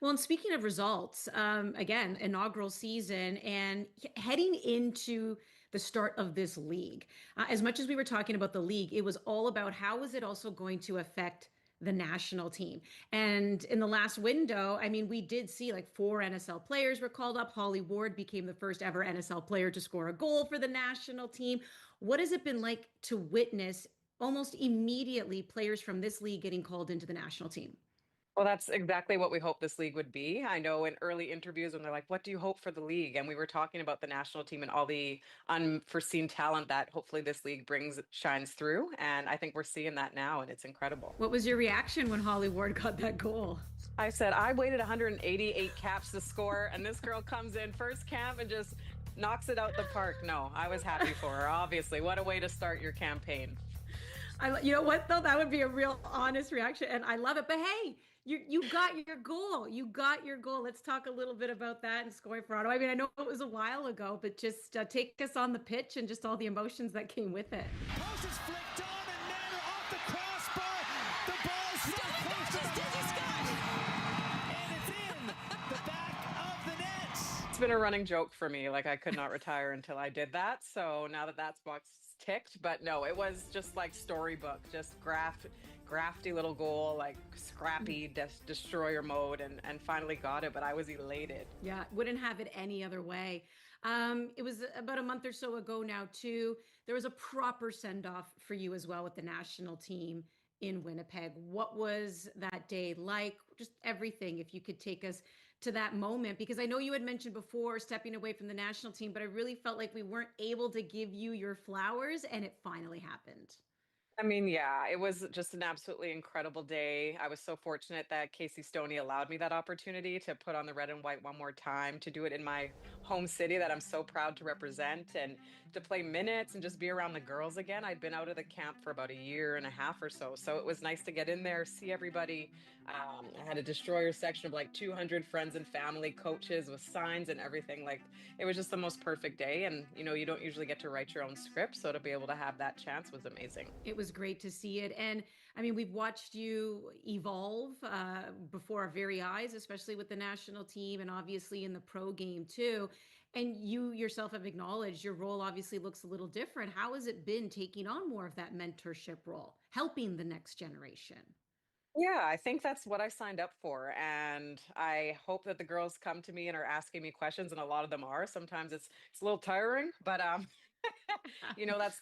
Well, and speaking of results, again, inaugural season and heading into the start of this league. As much as we were talking about the league, it was all about how is it also going to affect the national team. And in the last window, I mean, we did see like 4 NSL players were called up. Holly Ward became the first ever NSL player to score a goal for the national team. What has it been like to witness almost immediately players from this league getting called into the national team? Well, that's exactly what we hope this league would be. I know in early interviews when they're like, what do you hope for the league? And we were talking about the national team and all the unforeseen talent that hopefully this league shines through. And I think we're seeing that now, and it's incredible. What was your reaction when Holly Ward got that goal? I said, I waited 188 caps to score, and this girl comes in first camp and just knocks it out the park. No, I was happy for her, obviously. What a way to start your campaign. You know what though? That would be a real honest reaction, and I love it. But hey, you got your goal. You got your goal. Let's talk a little bit about that and scoring for Ottawa. I mean, I know it was a while ago, but just take us on the pitch and just all the emotions that came with it. Post is flicked on and Manor off the crossbar. The ball's so close to the and it's in the back of the net. It's been a running joke for me. Like I could not retire until I did that. So now that that's box ticked, but no, it was just like storybook, just crafty little goal, like scrappy destroyer mode, and finally got it. But I was elated. Yeah, wouldn't have it any other way. It was about a month or so ago now, too. There was a proper send off for you as well with the national team in Winnipeg. What was that day like? Just everything, if you could take us to that moment, because I know you had mentioned before stepping away from the national team, but I really felt like we weren't able to give you your flowers, and it finally happened. I mean, yeah, it was just an absolutely incredible day. I was so fortunate that Casey Stoney allowed me that opportunity to put on the red and white one more time, to do it in my home city that I'm so proud to represent, and to play minutes and just be around the girls again. I'd been out of the camp for about a year and a half or so. So it was nice to get in there, see everybody. I had a destroyer section of like 200 friends and family, coaches with signs and everything. Like it was just the most perfect day. And, you don't usually get to write your own script. So to be able to have that chance was amazing. It was great to see it. And I mean, we've watched you evolve before our very eyes, especially with the national team and obviously in the pro game too. And you yourself have acknowledged your role obviously looks a little different. How has it been taking on more of that mentorship role, helping the next generation? Yeah, I think that's what I signed up for. And I hope that the girls come to me and are asking me questions, and a lot of them are. Sometimes it's a little tiring, but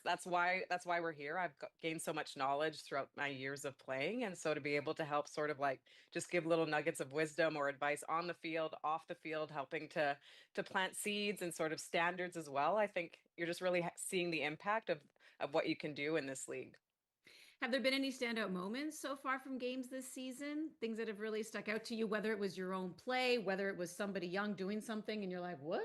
that's why we're here. I've gained so much knowledge throughout my years of playing, and so to be able to help sort of like just give little nuggets of wisdom or advice on the field, off the field, helping to plant seeds and sort of standards as well. I think you're just really seeing the impact of what you can do in this league. Have there been any standout moments so far from games this season? Things that have really stuck out to you, whether it was your own play, whether it was somebody young doing something and you're like, what?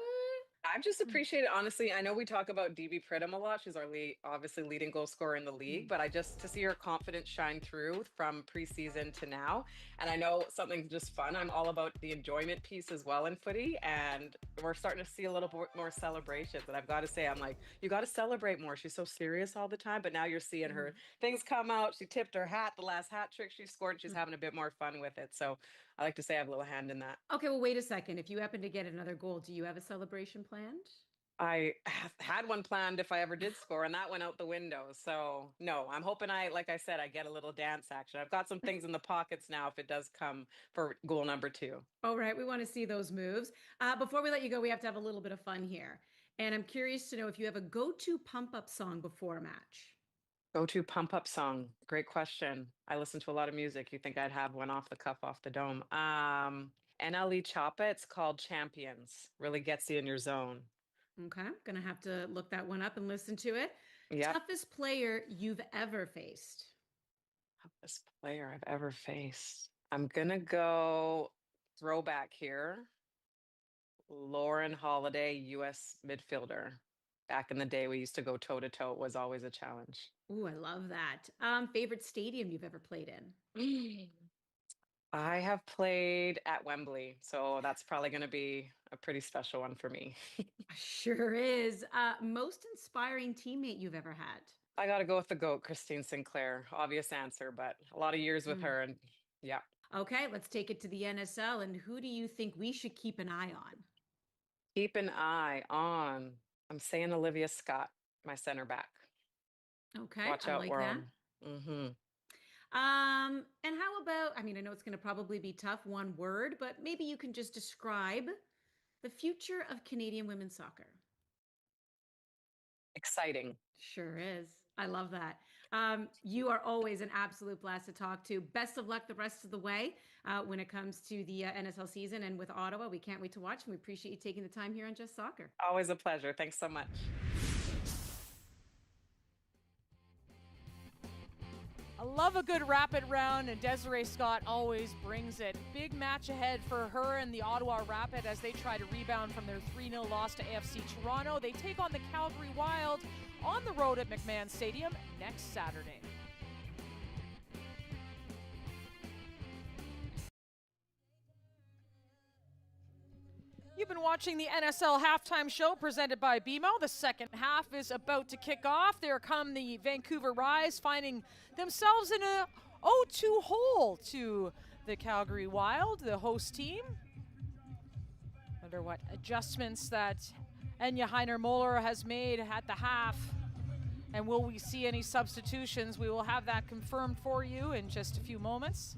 I've just appreciated, honestly. I know we talk about DB Pridham a lot. She's our obviously leading goal scorer in the league, but I just to see her confidence shine through from preseason to now. And I know something just fun. I'm all about the enjoyment piece as well in footy, and we're starting to see a little bit more celebrations. And I've got to say, I'm like, you got to celebrate more. She's so serious all the time, but now you're seeing her things come out. She tipped her hat, the last hat trick she scored. She's having a bit more fun with it. So I like to say I have a little hand in that. Okay, well, wait a second. If you happen to get another goal, do you have a celebration planned? I had one planned if I ever did score, and that went out the window. So no, I'm hoping like I said, I get a little dance action. I've got some things in the pockets now if it does come for goal number 2. All right, we want to see those moves. Before we let you go, we have to have a little bit of fun here. And I'm curious to know if you have a go-to pump-up song before a match. Go-to pump-up song. Great question. I listen to a lot of music. You think I'd have one off the cuff, off the dome. NLE Choppa, it's called Champions. Really gets you in your zone. Okay, gonna have to look that one up and listen to it. Yeah. Toughest player you've ever faced? Toughest player I've ever faced. I'm gonna go throwback here. Lauren Holiday, US midfielder. Back in the day, we used to go toe to toe. It was always a challenge. Ooh, I love that. Favorite stadium you've ever played in? I have played at Wembley, so that's probably going to be a pretty special one for me. Sure is. Most inspiring teammate you've ever had? I got to go with the GOAT, Christine Sinclair. Obvious answer, but a lot of years with Mm. her. And yeah, Okay, let's take it to the NSL. And who do you think we should keep an eye on? keep an eye on. I'm saying Olivia Scott, my center back. Okay, Watch I out, like that. world. Hmm. And how about, I mean, I know it's going to probably be tough, one word, but maybe you can just describe the future of Canadian women's soccer. Exciting. Sure is. I love that. You are always an absolute blast to talk to. Best of luck the rest of the way when it comes to the NSL season and with Ottawa. We can't wait to watch, and we appreciate you taking the time here on Just Soccer. Always a pleasure. Thanks so much. I love a good rapid round, and Desiree Scott always brings it. Big match ahead for her and the Ottawa Rapid as they try to rebound from their 3-0 loss to AFC Toronto. They take on the Calgary Wild on the road at McMahon Stadium next Saturday. You've been watching the NSL halftime show presented by BMO. The second half is about to kick off. There come the Vancouver Rise, finding themselves in a 0-2 hole to the Calgary Wild, the host team. Wonder what adjustments that Enya Heiner-Moller has made at the half. And will we see any substitutions? We will have that confirmed for you in just a few moments.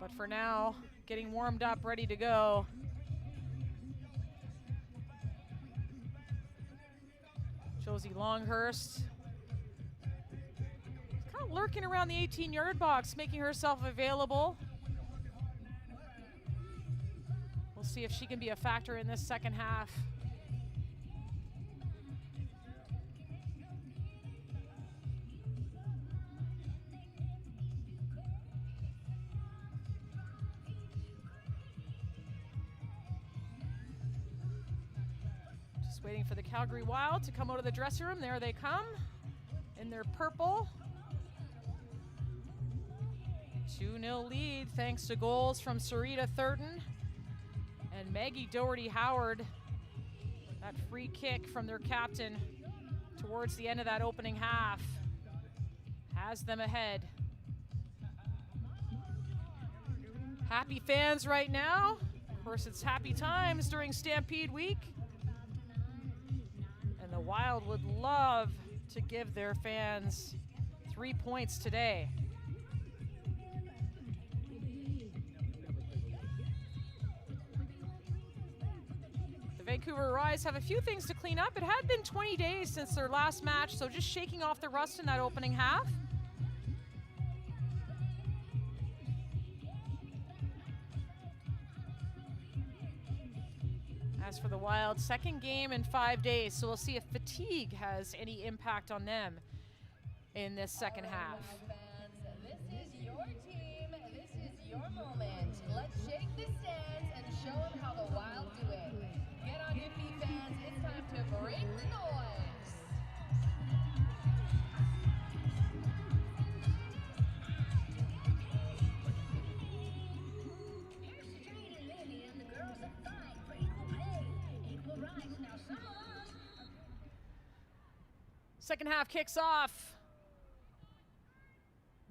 But for now, getting warmed up, ready to go. Josie Longhurst kind of lurking around the 18-yard box, making herself available. We'll see if she can be a factor in this second half. Waiting for the Calgary Wild to come out of the dressing room. There they come in their purple. 2-0 lead thanks to goals from Sarita Thurton and Maggie Doherty-Howard. That free kick from their captain towards the end of that opening half has them ahead. Happy fans right now. Of course, it's happy times during Stampede Week. The Wild would love to give their fans 3 points today. The Vancouver Rise have a few things to clean up. It had been 20 days since their last match, so just shaking off the rust in that opening half. As for the Wild, second game in 5 days, so we'll see if fatigue has any impact on them in this second half. This is your team, this is your moment. Let's shake the stands and show them how the Wild do it. Get on your feet, fans, it's time to break the noise. Here's to Jade and Lily and the girls that fight for equal pay. Equal rights, now some of us. Second half kicks off.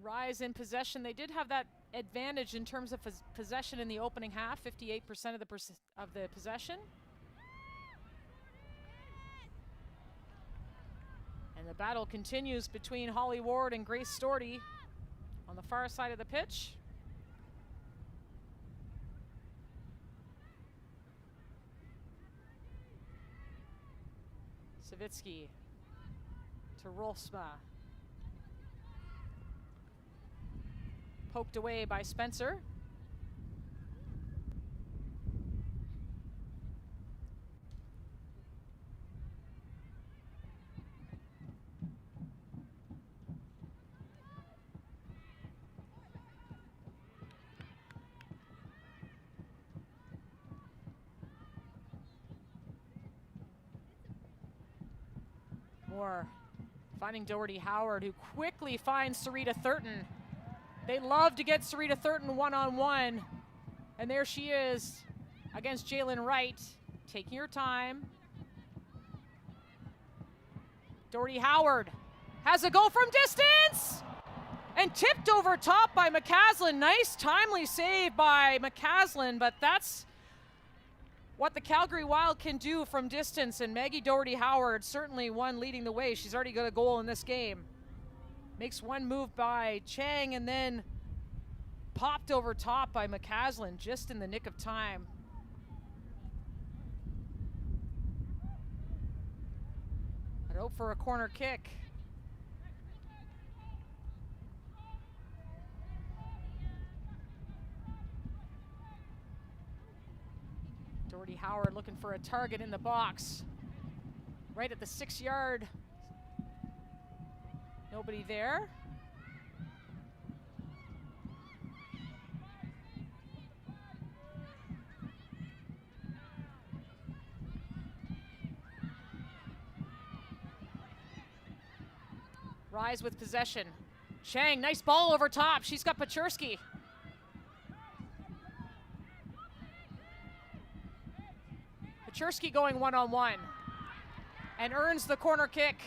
Rise in possession. They did have that advantage in terms of possession in the opening half, 58% of the possession. And the battle continues between Holly Ward and Grace Storty on the far side of the pitch. Savitsky to Rolfsma. Poked away by Spencer. Moore Finding Doherty Howard, who quickly finds Sarita Thurton. They love to get Sarita Thurton one-on-one. And there she is against Jalen Wright, taking her time. Doherty Howard has a go from distance! And tipped over top by McCaslin. Nice timely save by McCaslin, but that's what the Calgary Wild can do from distance. And Maggie Doherty Howard, certainly one leading the way. She's already got a goal in this game. Makes one move by Chang and then popped over top by McCaslin just in the nick of time. I'd hope for a corner kick. Doherty Howard looking for a target in the box. Right at the 6-yard. Nobody there. Rise with possession. Chang, nice ball over top. She's got Paczerski. Paczerski going one-on-one and earns the corner kick.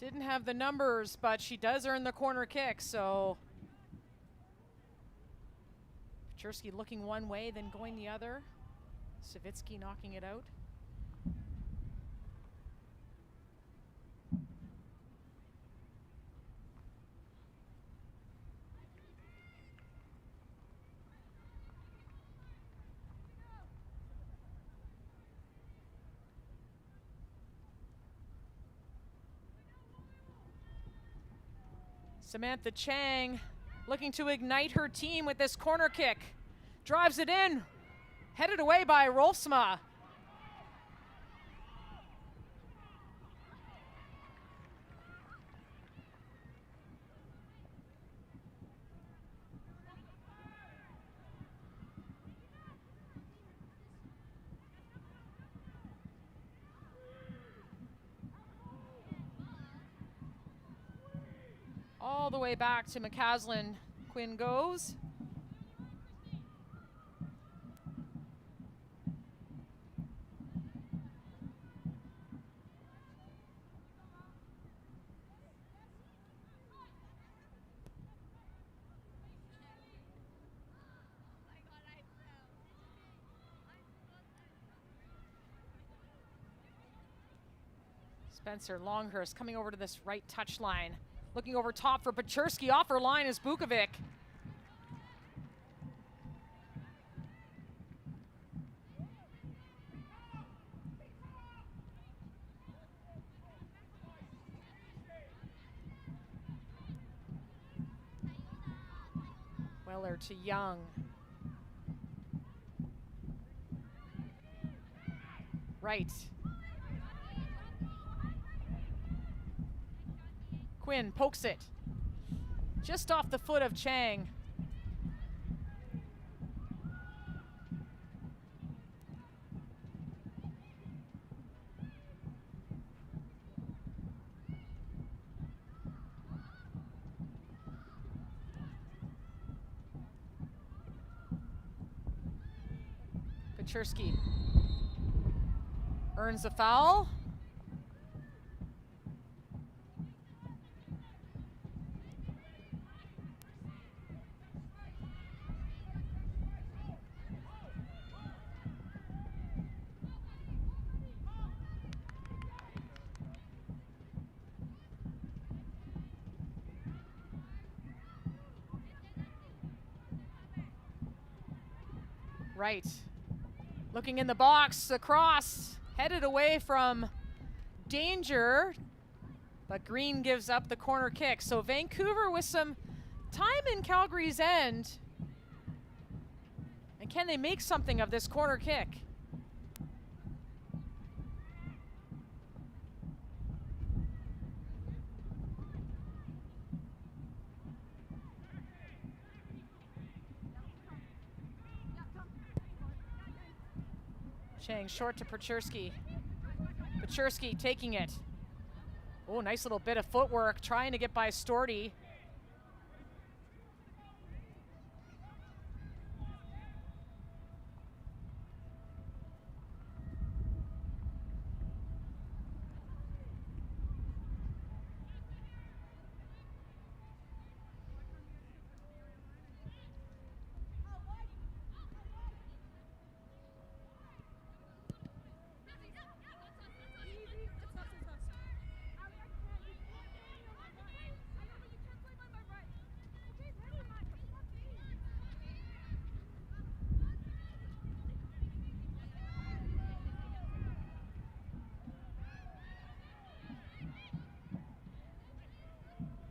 Didn't have the numbers, but she does earn the corner kick, so Paczerski looking one way, then going the other. Savitsky knocking it out. Samantha Chang looking to ignite her team with this corner kick. Drives it in, headed away by Rolfsma. All the way back to McCaslin. Quinn goes. Spencer Longhurst coming over to this right touch line. Looking over top for Paczerski. Off her line is Bukovic. Weller to Young. Right. Quinn pokes it. Just off the foot of Chang. Paczerski earns a foul. Right. Looking in the box, across, headed away from danger, but Green gives up the corner kick. So Vancouver with some time in Calgary's end. And can they make something of this corner kick? Chang short to Paczerski. Pechersky taking it. Oh, nice little bit of footwork, trying to get by Storty.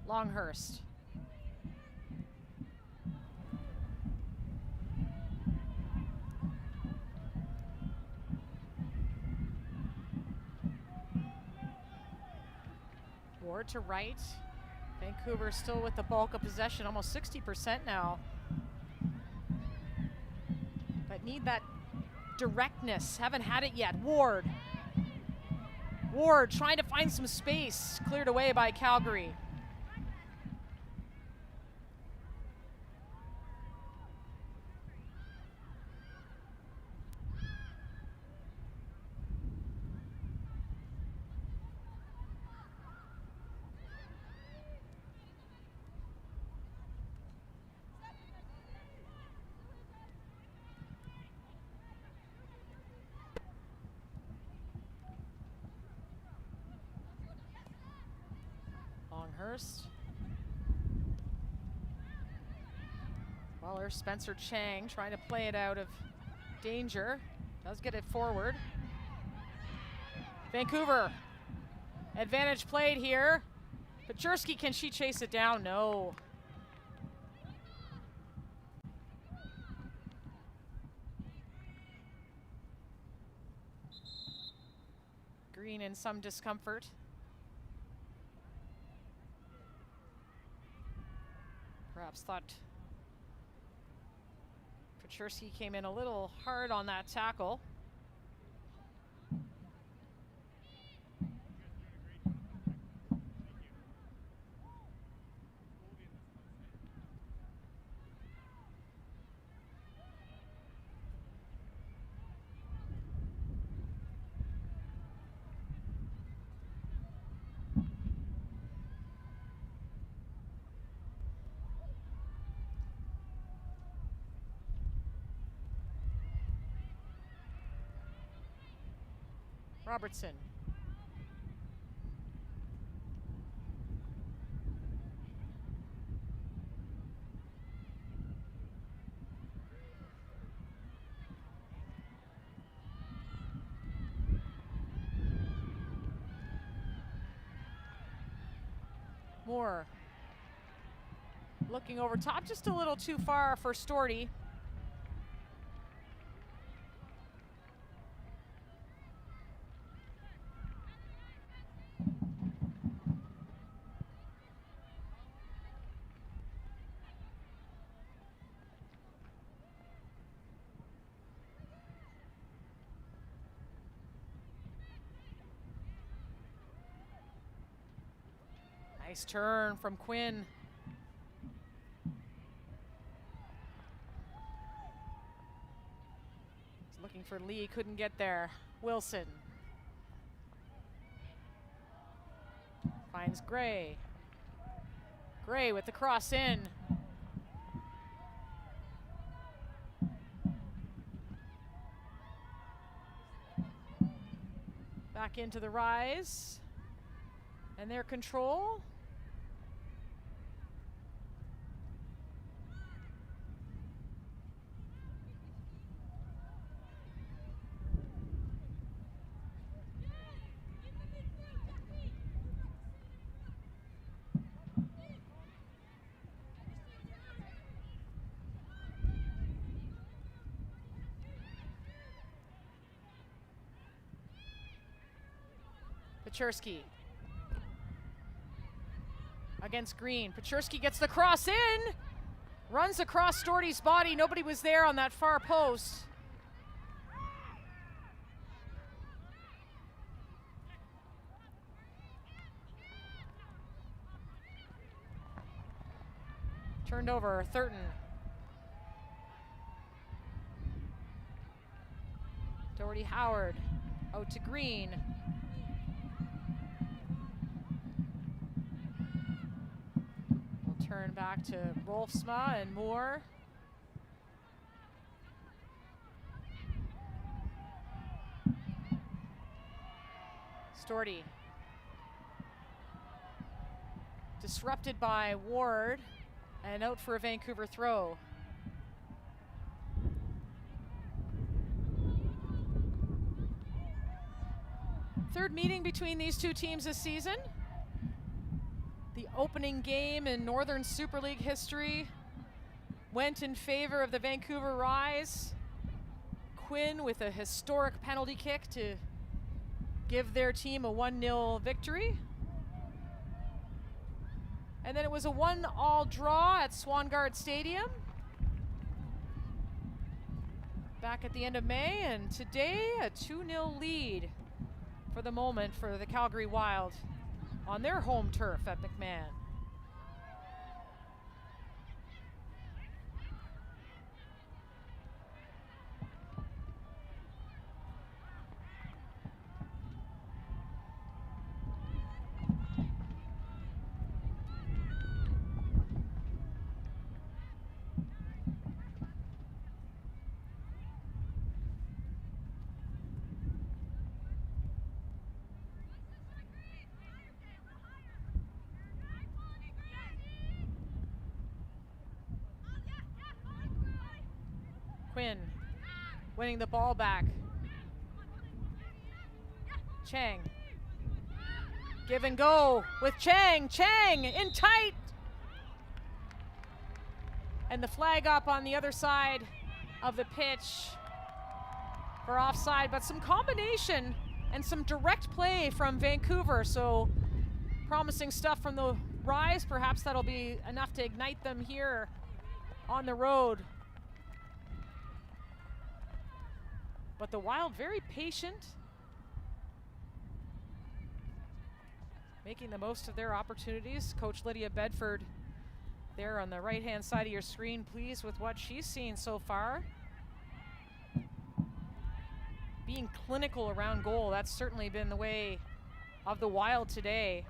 Longhurst. Ward to right. Vancouver still with the bulk of possession, almost 60% now. But need that directness. Haven't had it yet. Ward. Ward trying to find some space. Cleared away by Calgary. Longhurst. Waller, Spencer Chang trying to play it out of danger. Does get it forward. Vancouver. Advantage played here. Pechersky, can she chase it down? No. Green in some discomfort. Perhaps thought Pechersky came in a little hard on that tackle. Robertson. Moore. Looking over top, just a little too far for Storty. Nice turn from Quinn. He's looking for Lee, couldn't get there. Wilson. Finds Gray. Gray with the cross in. Back into the rise. And their control. Pechersky against Green. Pechersky gets the cross in, runs across Storty's body. Nobody was there on that far post. Turned over, Thurton. Doherty Howard out to Green. We'll turn back to Rolfsma and Moore. Storty. Disrupted by Ward and out for a Vancouver throw. Third meeting between these two teams this season. The opening game in Northern Super League history went in favor of the Vancouver Rise. Quinn with a historic penalty kick to give their team a 1-0 victory. And then it was a 1-all draw at Swangard Stadium back at the end of May, and today a 2-0 lead for the moment for the Calgary Wild on their home turf at McMahon. Quinn winning the ball back. Chang. Give and go with Chang. Chang in tight. And the flag up on the other side of the pitch for offside, but some combination and some direct play from Vancouver. So promising stuff from the Rise. Perhaps that'll be enough to ignite them here on the road. But the Wild very patient, making the most of their opportunities. Coach Lydia Bedford there on the right-hand side of your screen, pleased with what she's seen so far. Being clinical around goal, that's certainly been the way of the Wild today.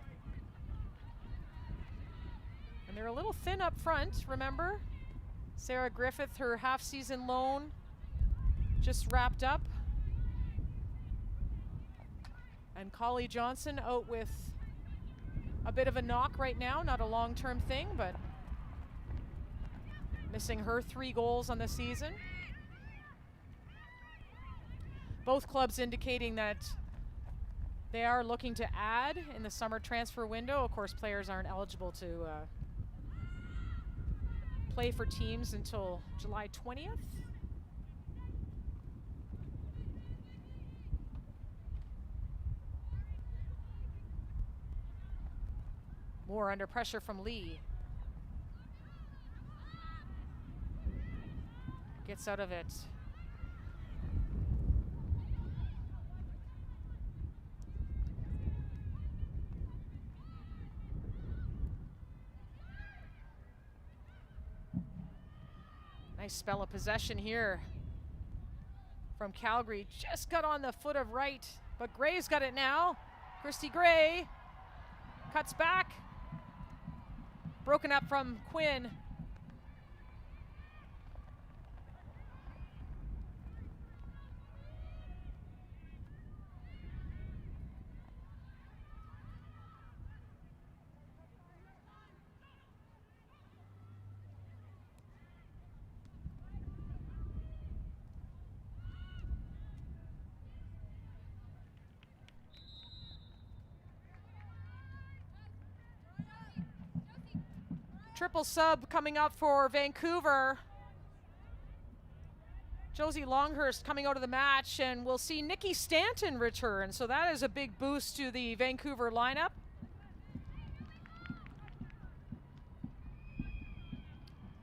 And they're a little thin up front, remember? Sarah Griffith, her half-season loan, just wrapped up. And Collie Johnson out with a bit of a knock right now, not a long-term thing, but missing her 3 goals on the season. Both clubs indicating that they are looking to add in the summer transfer window. Of course, players aren't eligible to play for teams until July 20th. Moore under pressure from Lee. Gets out of it. Nice spell of possession here from Calgary. Just got on the foot of right, but Gray's got it now. Christy Gray cuts back. Broken up from Quinn. Triple sub coming up for Vancouver. Josie Longhurst coming out of the match, and we'll see Nikki Stanton return. So that is a big boost to the Vancouver lineup.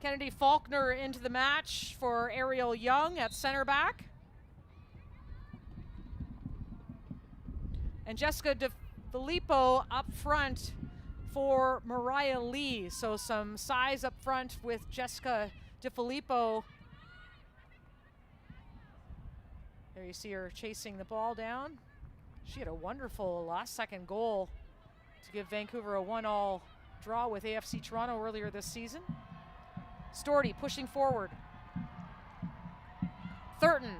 Kennedy Faulkner into the match for Ariel Young at center back. And Jessica DeFilippo up front for Mariah Lee. So some size up front with Jessica DiFilippo. There you see her chasing the ball down. She had a wonderful last-second goal to give Vancouver a 1-1 draw with AFC Toronto earlier this season. Storty pushing forward. Thurton,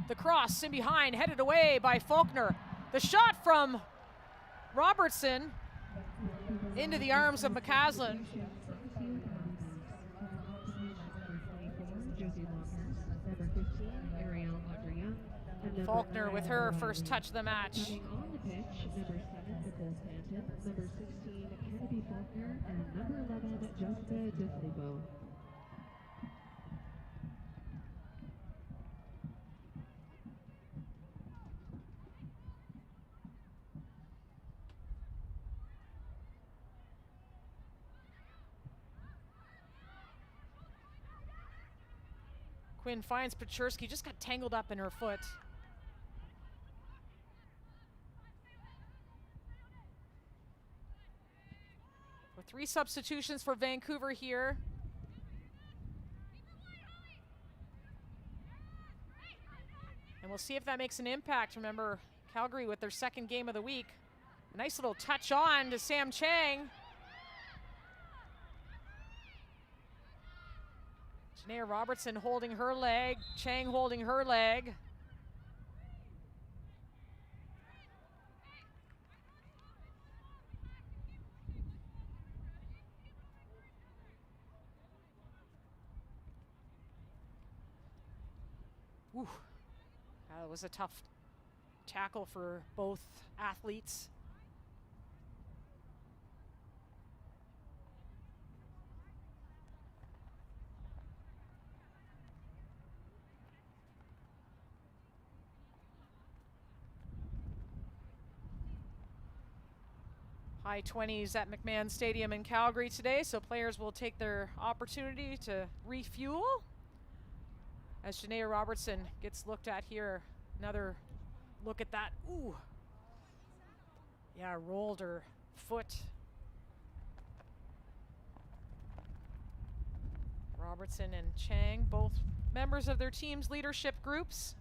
the cross in behind, headed away by Faulkner. The shot from Robertson into the arms of McCaslin. Faulkner with her first touch of the match. On the pitch, number 7, Nicole Stanton, number 16, Kennedy Faulkner, and number 11, Jessica DiFilippo. Quinn finds Pachurski, just got tangled up in her foot. With 3 substitutions for Vancouver here. And we'll see if that makes an impact. Remember, Calgary with their second game of the week. A nice little touch on to Sam Chang. Janaea Robertson holding her leg, Chang holding her leg. Ooh, that was a tough tackle for both athletes. High 20s at McMahon Stadium in Calgary today, so players will take their opportunity to refuel. As Janaea Robertson gets looked at here, another look at that. Ooh. Yeah, rolled her foot. Robertson and Chang, both members of their team's leadership groups.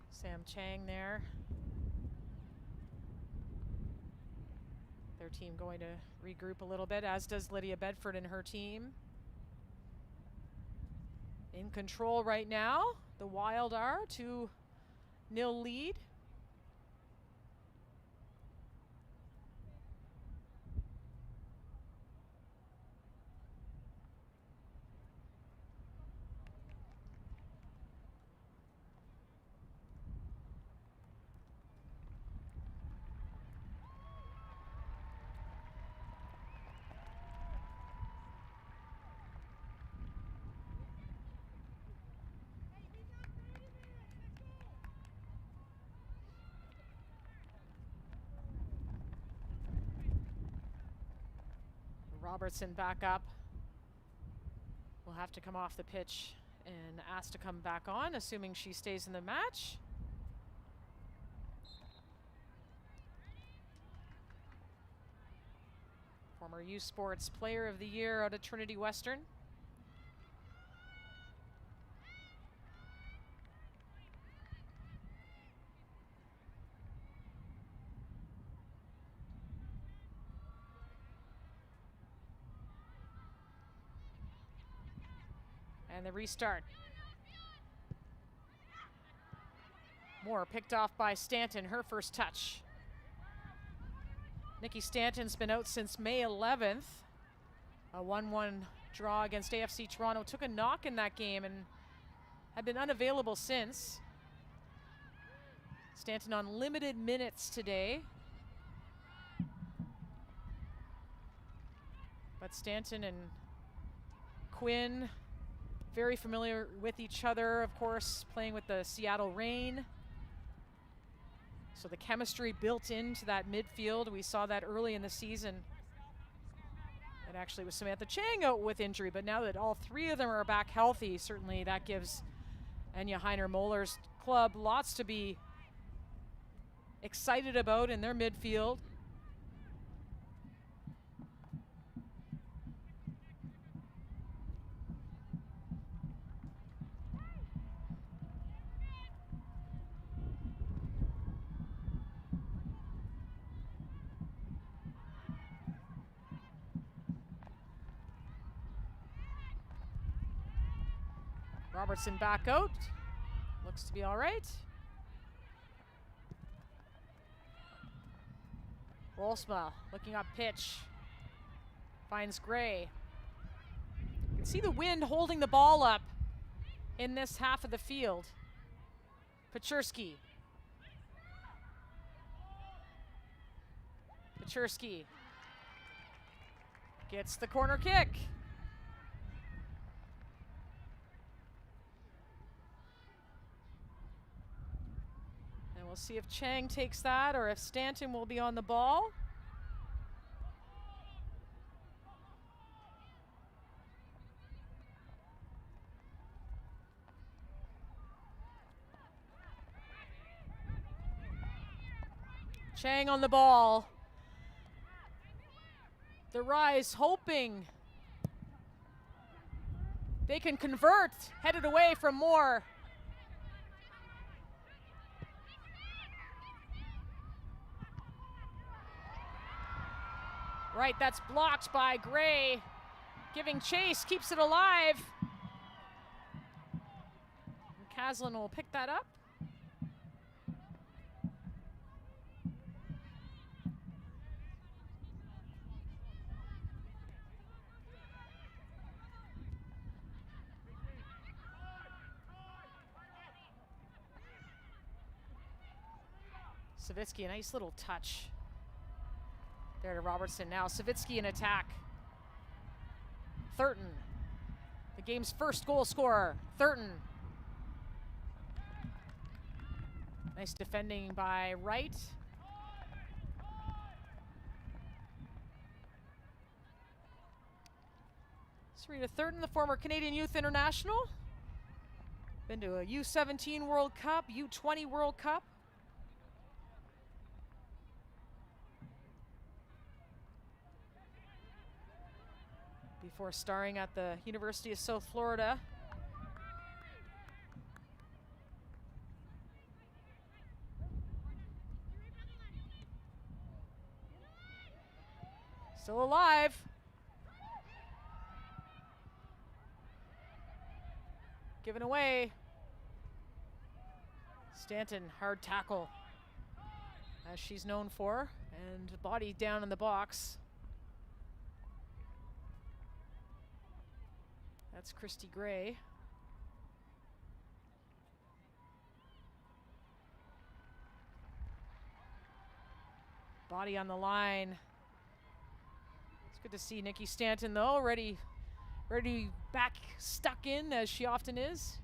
Sam Chang there. Their team going to regroup a little bit, as does Lydia Bedford and her team. In control right now, the Wild are 2-0 lead. Robertson back up. Will have to come off the pitch and asked to come back on, assuming she stays in the match. Former U Sports Player of the Year out of Trinity Western. And the restart. Moore picked off by Stanton, her first touch. Nikki Stanton's been out since May 11th. A 1-1 draw against AFC Toronto. Took a knock in that game and had been unavailable since. Stanton on limited minutes today. But Stanton and Quinn, very familiar with each other, of course, playing with the Seattle Reign. So the chemistry built into that midfield, we saw that early in the season. And actually with Samantha Chang out with injury, but now that all three of them are back healthy, certainly that gives Anya Heiner-Moller's club lots to be excited about in their midfield. Robertson back out. Looks to be all right. Rolsma looking up pitch. Finds Gray. You can see the wind holding the ball up in this half of the field. Paczurski. Paczurski gets the corner kick. We'll see if Chang takes that or if Stanton will be on the ball. Chang on the ball. The Rise hoping they can convert, headed away from Moore. Right, that's blocked by Gray. Giving chase, keeps it alive. And Caslin will pick that up. Savitsky, a nice little touch. There to Robertson now. Savitsky in attack. Thurton, the game's first goal scorer. Thurton. Nice defending by Wright. Sarita Thurton, the former Canadian Youth International. Been to a U17 World Cup, U20 World Cup. Before starring at the University of South Florida. Still alive. Given away. Stanton, hard tackle, as she's known for, and body down in the box. That's Christy Gray. Body on the line. It's good to see Nikki Stanton though, ready back stuck in as she often is.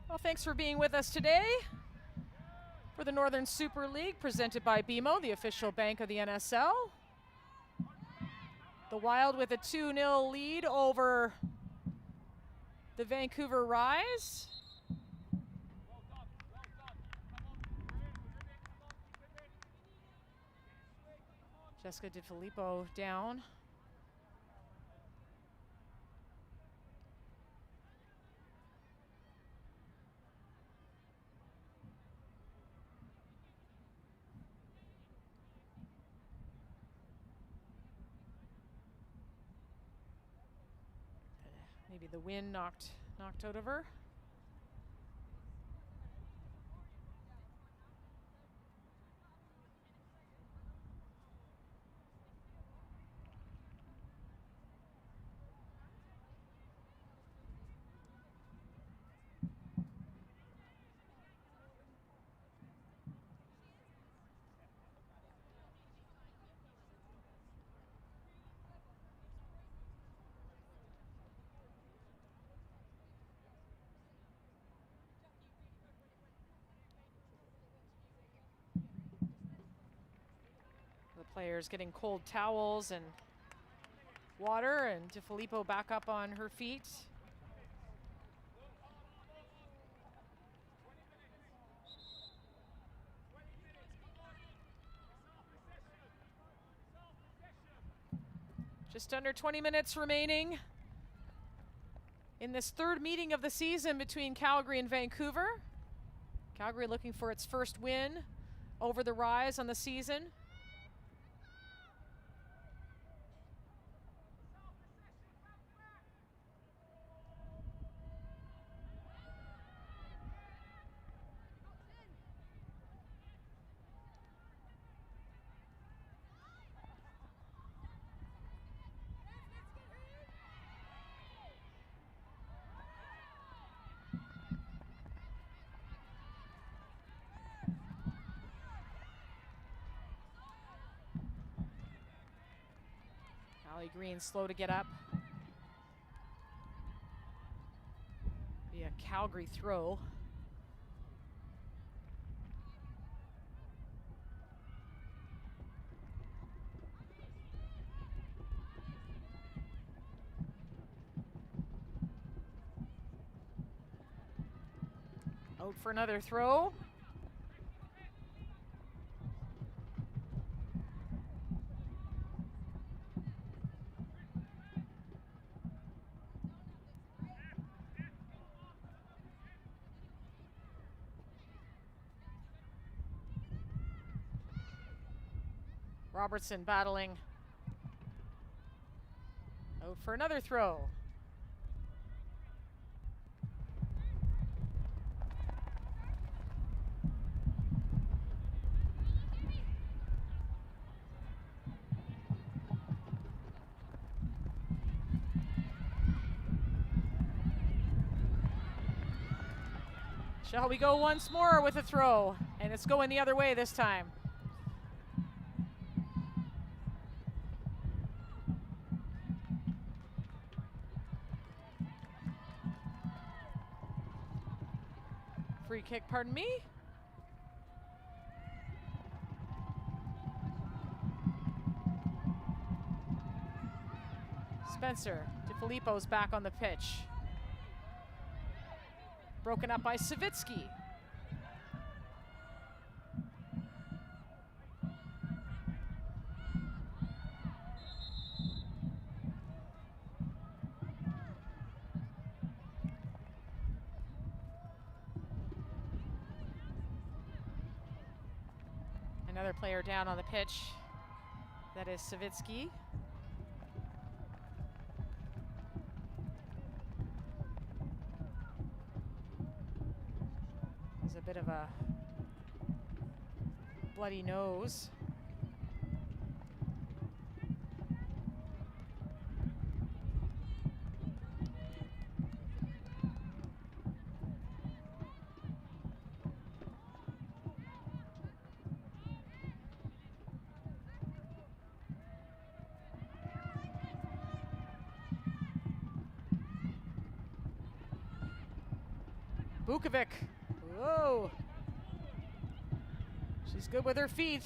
Well, thanks for being with us today for the Northern Super League presented by BMO, the official bank of the NSL. The Wild with a 2-0 lead over the Vancouver Rise. Jessica DiFilippo down. Maybe the wind knocked out of her. Players getting cold towels and water, and DeFilippo back up on her feet. Just under 20 minutes remaining in this third meeting of the season between Calgary and Vancouver. Calgary looking for its first win over the Rise on the season. Allie Green slow to get up. Be a Calgary throw. Out for another throw. Robertson battling. Out for another throw. Shall we go once more with a throw? And it's going the other way this time. Free kick, pardon me. Spencer, DeFilippo's back on the pitch. Broken up by Savitsky. Another player down on the pitch. That is Savitsky. There's a bit of a bloody nose. Bukovic. Whoa. She's good with her feet.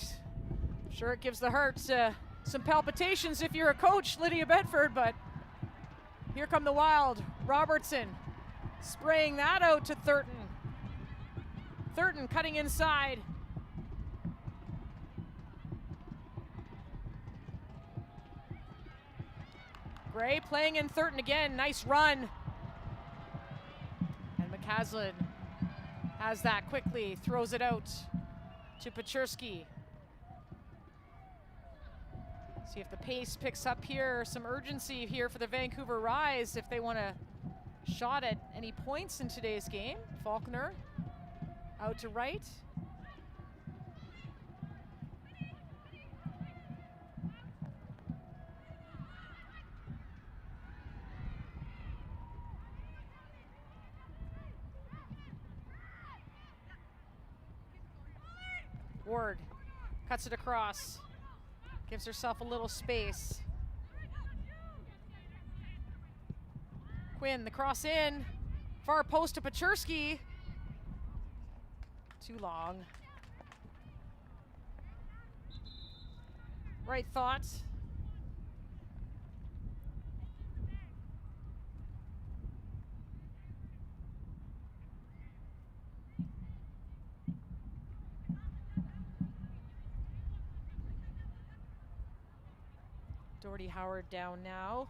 Sure, it gives the heart some palpitations if you're a coach, Lydia Bedford, but here come the Wild. Robertson spraying that out to Thurton. Thurton cutting inside. Gray playing in Thurton again. Nice run. Haslin has that quickly, throws it out to Paczerski. See if the pace picks up here, some urgency here for the Vancouver Rise if they want a shot at any points in today's game. Faulkner out to right. Ward cuts it across, gives herself a little space. Quinn, the cross in, far post to Paczerski. Too long. right thought. Doherty Howard down now.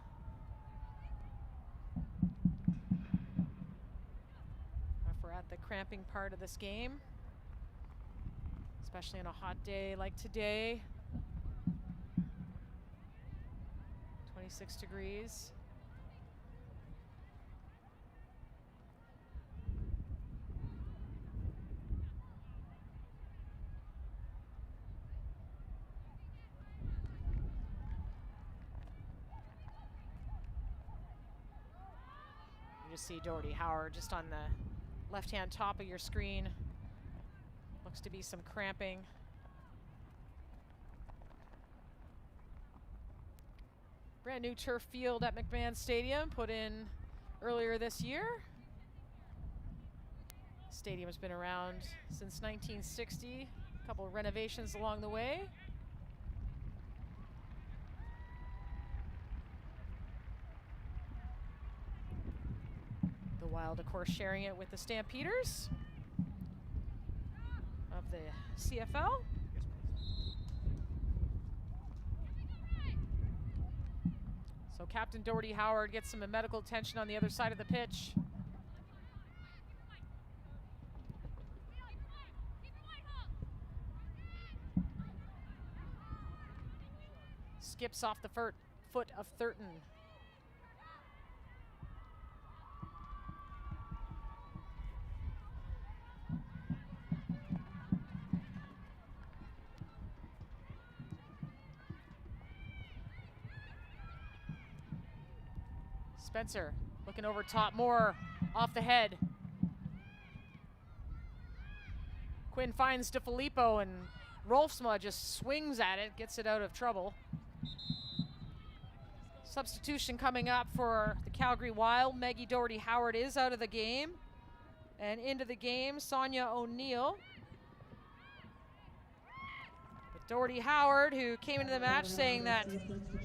If we're at the cramping part of this game, especially on a hot day like today. 26 degrees. You just see Doherty Howard just on the left-hand top of your screen. Looks to be some cramping. Brand new turf field at McMahon Stadium, put in earlier this year. Stadium's been around since 1960. A couple of renovations along the way. The Wild, of course, sharing it with the Stampeders of the CFL. So Captain Doherty Howard gets some medical attention on the other side of the pitch. Skips off the foot of Thurton. Spencer looking over top, more off the head. Quinn finds DeFilippo and Rolfsma just swings at it, gets it out of trouble. Substitution coming up for the Calgary Wild. Maggie Doherty Howard is out of the game. And into the game, Sonia O'Neill. But Doherty Howard, who came into the match saying that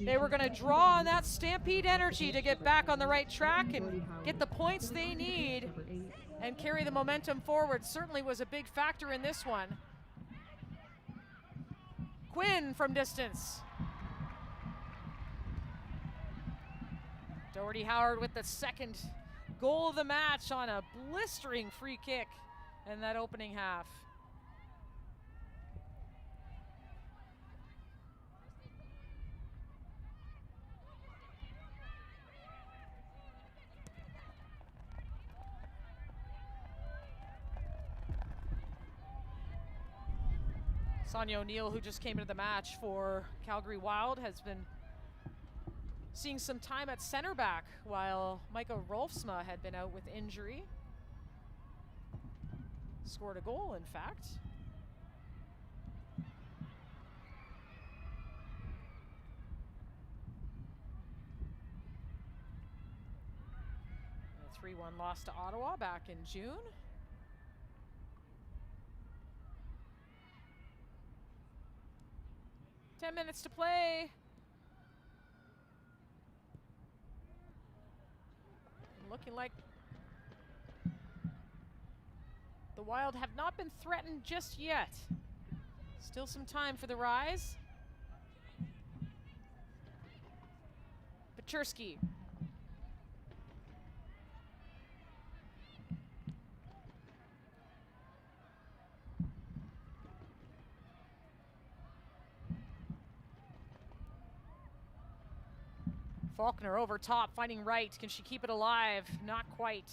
they were going to draw on that Stampede energy to get back on the right track and get the points they need and carry the momentum forward, certainly was a big factor in this one. Quinn from distance. Doherty Howard with the second goal of the match on a blistering free kick in that opening half. Sonia O'Neill, who just came into the match for Calgary Wild, has been seeing some time at center back while Micah Rolfsma had been out with injury. Scored a goal, in fact. A 3-1 loss to Ottawa back in June. Ten minutes to play. Looking like the Wild have not been threatened just yet. Still some time for the Rise. Pechersky. Faulkner over top, finding right. Can she keep it alive? Not quite.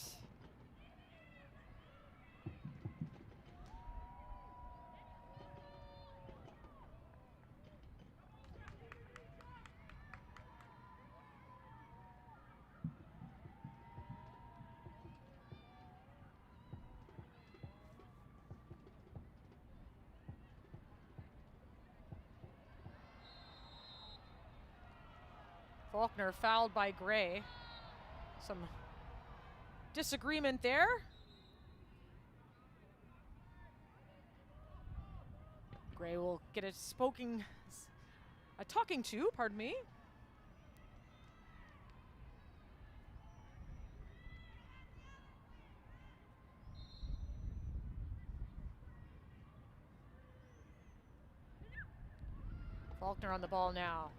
Faulkner fouled by Gray. Some disagreement there. Gray will get a talking to, pardon me. Faulkner on the ball now.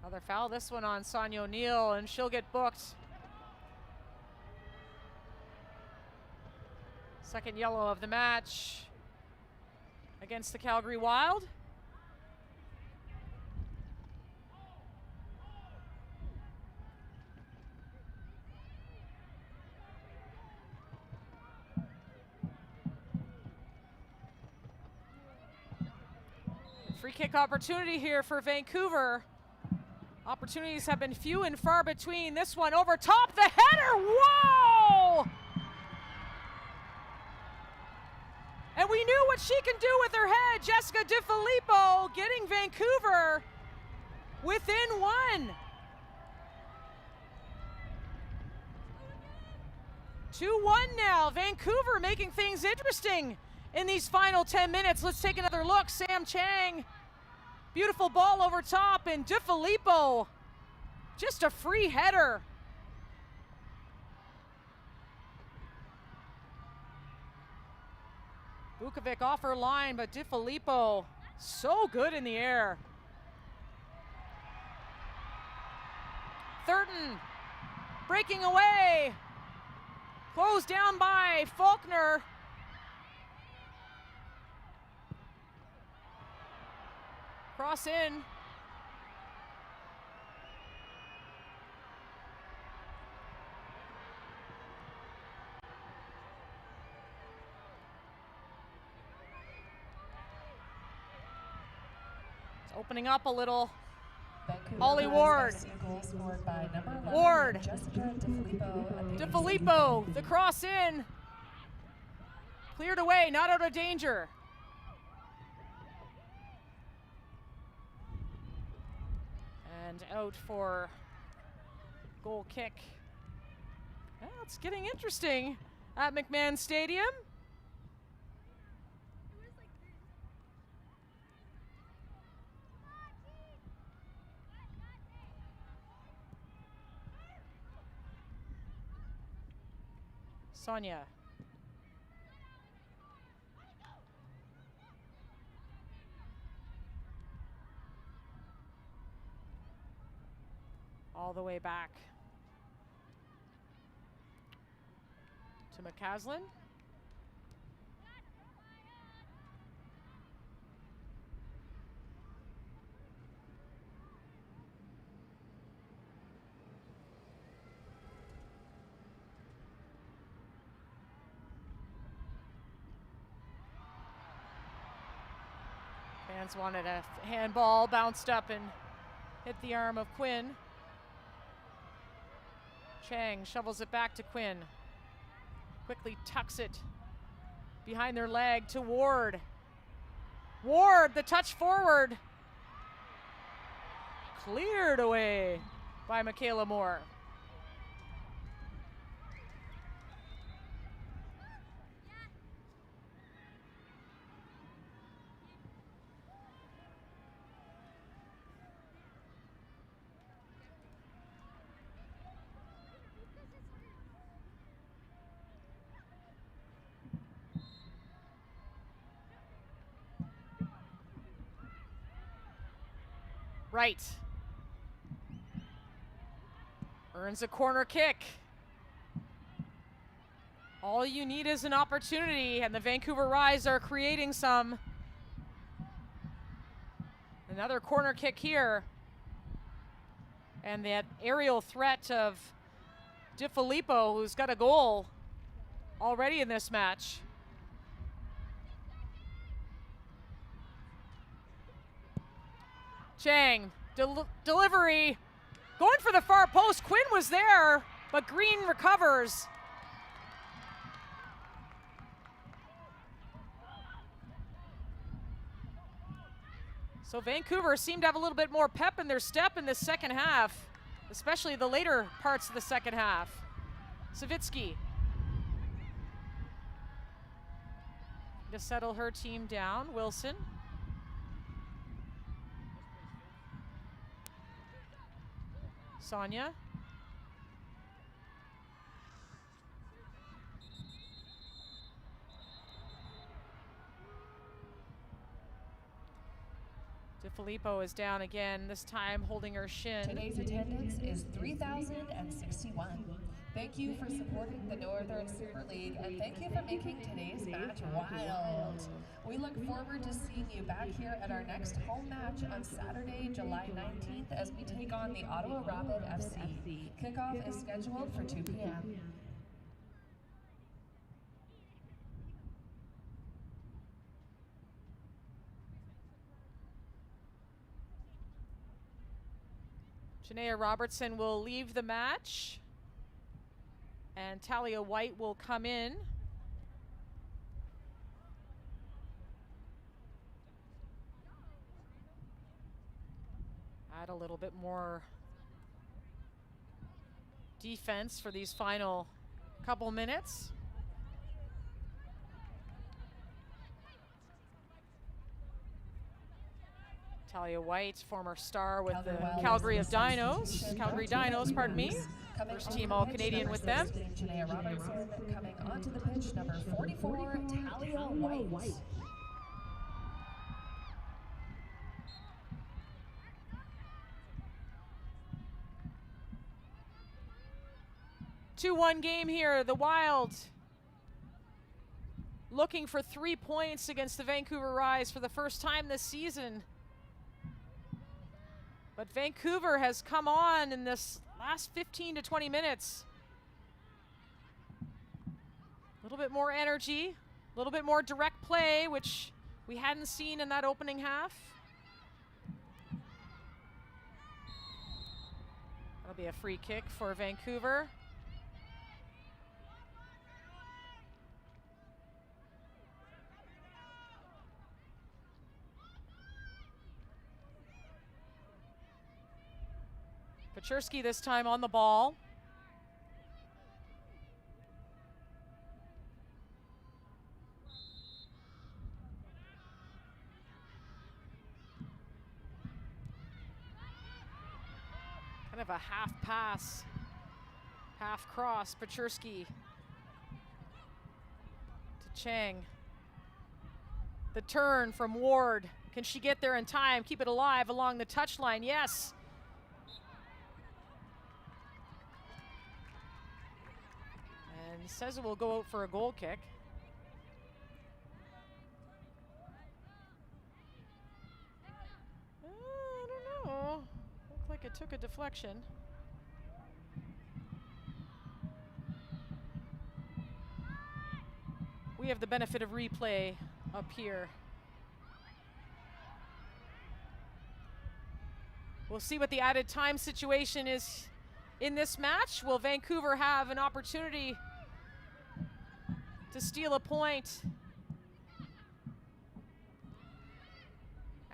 Another foul, this one on Sonia O'Neill, and she'll get booked. Second yellow of the match against the Calgary Wild. Free kick opportunity here for Vancouver. Opportunities have been few and far between. This one over top, the header, whoa! And we knew what she can do with her head. Jessica DiFilippo getting Vancouver within one. 2-1 now. Vancouver making things interesting in these final 10 minutes. Let's take another look. Sam Chang. Beautiful ball over top, and DiFilippo, just a free header. Vukovic off her line, but DiFilippo so good in the air. Thurton breaking away. Closed down by Faulkner. Cross in. It's opening up a little. Holly Ward. Ward. DiFilippo, the cross in. Cleared away, not out of danger. And out for goal kick. Well, it's getting interesting at McMahon Stadium. Sonia. All the way back to McCaslin. Fans wanted a handball, bounced up and hit the arm of Quinn. Chang shovels it back to Quinn. Quickly tucks it behind their leg to Ward. Ward, the touch forward. Cleared away by Michaela Moore. Right. Earns a corner kick. All you need is an opportunity, and the Vancouver Rise are creating some. Another corner kick here. And that aerial threat of DiFilippo, who's got a goal already in this match. Chang, delivery, going for the far post. Quinn was there, but Green recovers. So Vancouver seemed to have a little bit more pep in their step in this second half, especially the later parts of the second half. Savitsky to settle her team down. Wilson. Sonia. DeFilippo is down again, this time holding her shin. Today's attendance is 3,061. Thank you for supporting the Northern Super League, and thank you for making today's match wild. We look forward to seeing you back here at our next home match on Saturday, July 19th, as we take on the Ottawa Rapid FC. Kickoff is scheduled for 2 p.m. Janaea Robertson will leave the match, and Talia White will come in. Add a little bit more defense for these final couple minutes. Talia White, former star with the Calgary Dinos, pardon me. First team All-Canadian with them. Janaea Robertson coming onto the pitch, number 44, Talia White. 2-1 game here. The Wild looking for 3 points against the Vancouver Rise for the first time this season. But Vancouver has come on in this last 15 to 20 minutes. A little bit more energy, a little bit more direct play, which we hadn't seen in that opening half. That'll be a free kick for Vancouver. Paczerski this time on the ball. Kind of a half pass, half cross. Paczerski to Chang. The turn from Ward. Can she get there in time? Keep it alive along the touchline. Yes. And says it will go out for a goal kick. I don't know. Looked like it took a deflection. We have the benefit of replay up here. We'll see what the added time situation is in this match. Will Vancouver have an opportunity to steal a point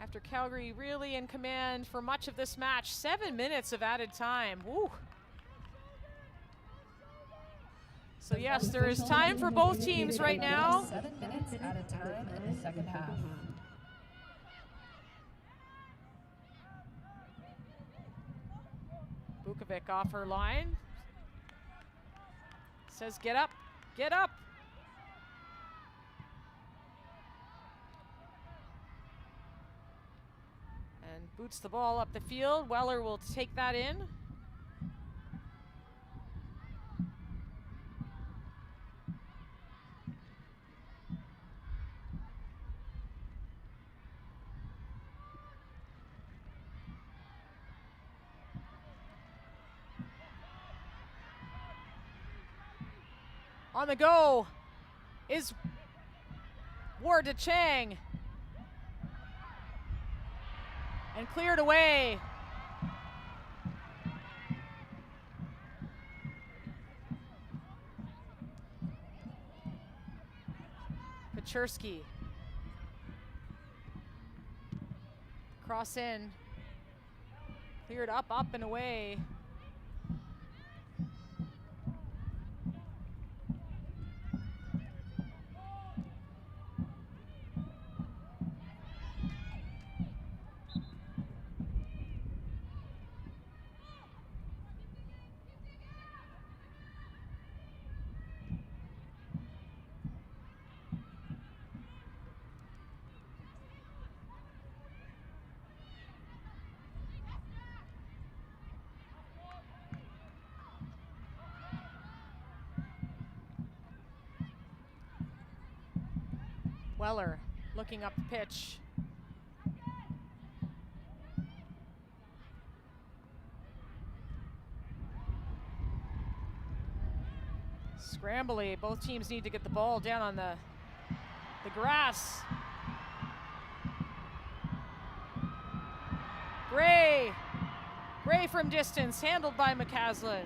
after Calgary really in command for much of this match? 7 minutes of added time. Woo. So yes, there is time for both teams right now. 7 minutes added time in the second half. Bukovic off her line. Says, get up, get up. And boots the ball up the field. Weller will take that in. On the go is Ward to Chang. And cleared away. Paczerski. Cross in. Cleared up, up and away. Weller looking up the pitch. Scrambly, both teams need to get the ball down on the grass. Gray from distance, handled by McCaslin.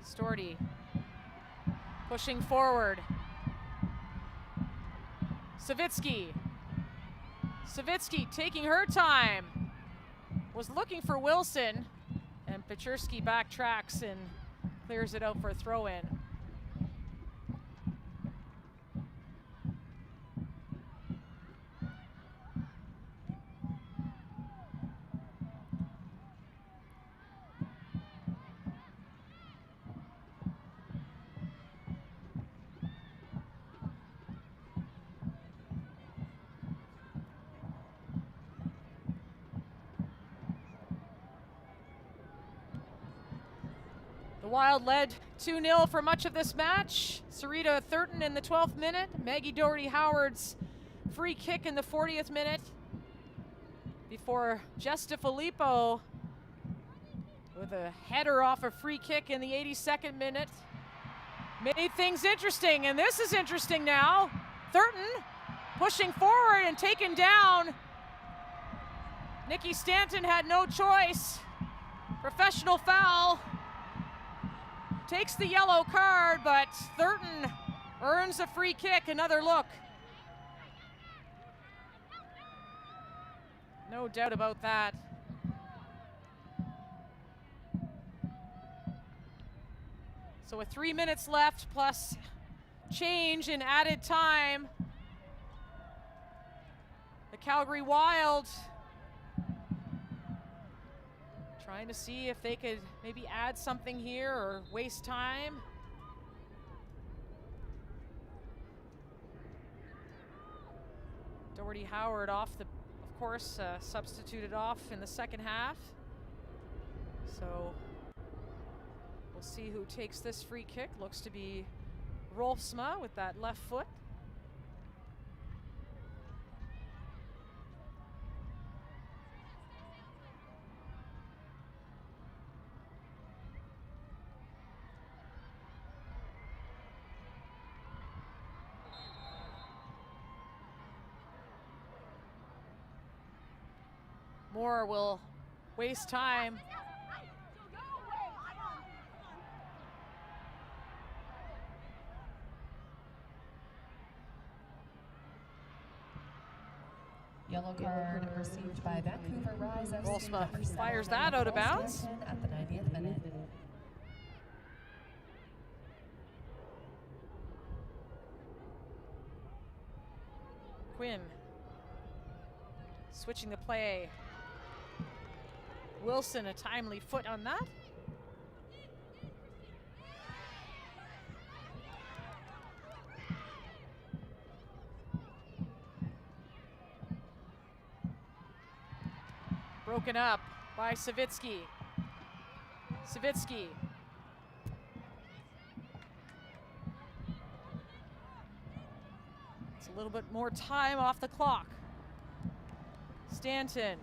Storty pushing forward. Savitsky taking her time. Was looking for Wilson, and Pechurski backtracks and clears it out for a throw-in. The Wild led 2-0 for much of this match. Sarita Thurton in the 12th minute. Maggie Doherty Howard's free kick in the 40th minute. Before Jess DeFilippo with a header off a free kick in the 82nd minute. Made things interesting, and this is interesting now. Thurton pushing forward and taken down. Nikki Stanton had no choice. Professional foul. Takes the yellow card, but Thurton earns a free kick. Another look. No doubt about that. So with 3 minutes left plus change in added time, the Calgary Wild trying to see if they could maybe add something here or waste time. Doherty Howard off the, of course, substituted off in the second half. So we'll see who takes this free kick. Looks to be Rolfsma with that left foot. Moore will waste time. Yellow card received by Vancouver Rise FC. Wolfsma fires that out of bounds. At the 90th minute. Quinn switching the play. Wilson, a timely foot on that. Broken up by Savitsky. Savitsky. It's a little bit more time off the clock. Stanton.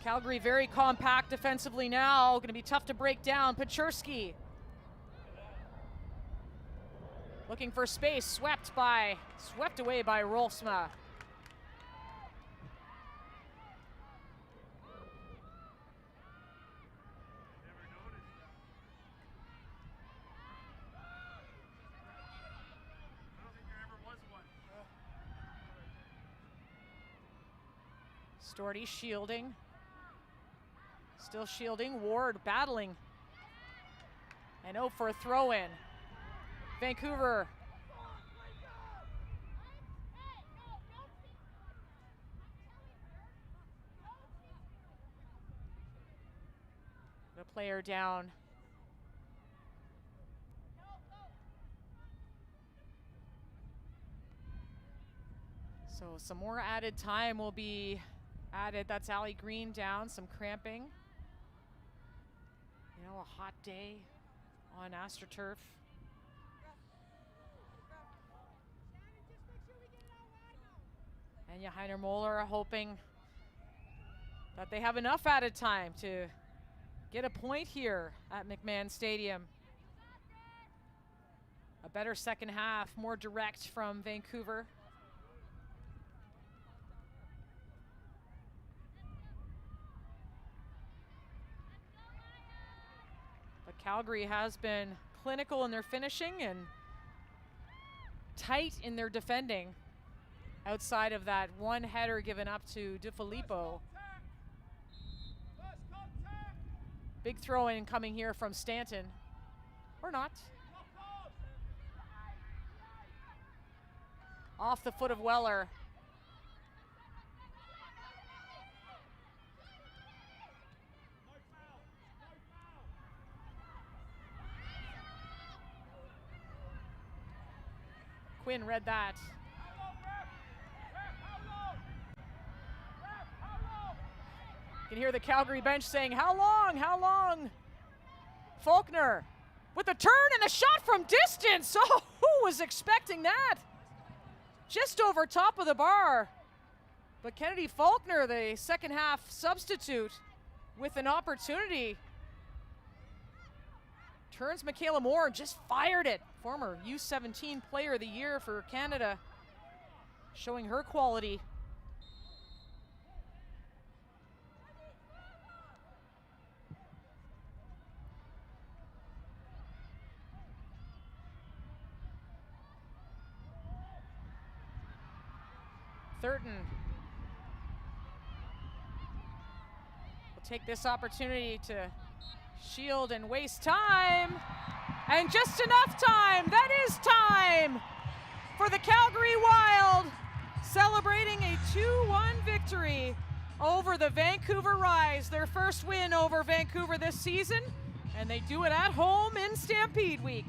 Calgary very compact defensively now. Going to be tough to break down. Pechurski. Looking for space, swept away by Rolfsma. Storty shielding. Still shielding. Ward battling. And out for a throw-in. Vancouver. Gonna a player down. So some more added time will be added. That's Allie Green down, some cramping. You know, a hot day on AstroTurf. And Johanner Moeller hoping that they have enough added time to get a point here at McMahon Stadium. A better second half, more direct from Vancouver. But Calgary has been clinical in their finishing and tight in their defending outside of that one header given up to DiFilippo. Big throw in coming here from Stanton, or not. Off the foot of Weller. Quinn read that. You can hear the Calgary bench saying, how long, how long? Faulkner with a turn and a shot from distance. Oh, who was expecting that? Just over top of the bar. But Kennedy Faulkner, the second half substitute, with an opportunity. Turns Michaela Moore, just fired it. Former U17 Player of the Year for Canada, showing her quality. Thurton will take this opportunity to shield and waste time. And just enough time. That is time for the Calgary Wild, celebrating a 2-1 victory over the Vancouver Rise. Their first win over Vancouver this season, and they do it at home in Stampede Week.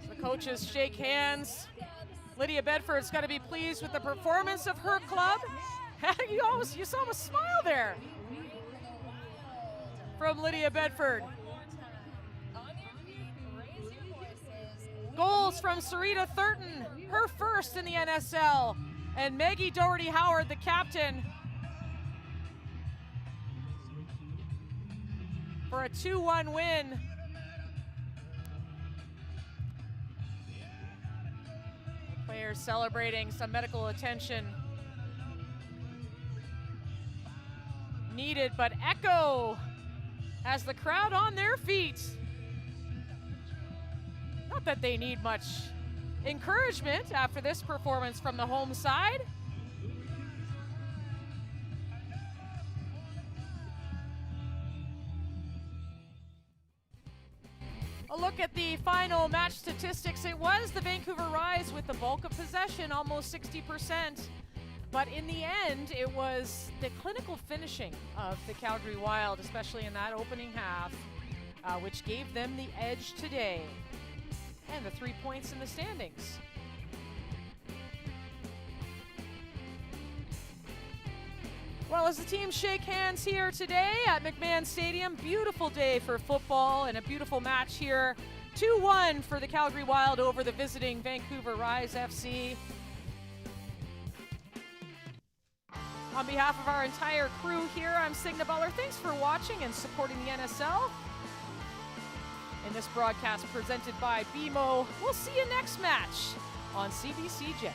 The coaches shake hands. Lydia Bedford's got to be pleased with the performance of her club. You saw a smile there from Lydia Bedford. Goals from Sarita Thurton, her first in the NSL, and Maggie Doherty-Howard, the captain, for a 2-1 win. Players celebrating, some medical attention needed, but echo has the crowd on their feet. Not that they need much encouragement after this performance from the home side. A look at the final match statistics. It was the Vancouver Rise with the bulk of possession, almost 60%. But in the end, it was the clinical finishing of the Calgary Wild, especially in that opening half, which gave them the edge today. And the 3 points in the standings. Well, as the teams shake hands here today at McMahon Stadium, beautiful day for football and a beautiful match here. 2-1 for the Calgary Wild over the visiting Vancouver Rise FC. On behalf of our entire crew here, I'm Signa Butler. Thanks for watching and supporting the NSL. In this broadcast presented by BMO, we'll see you next match on CBCJ.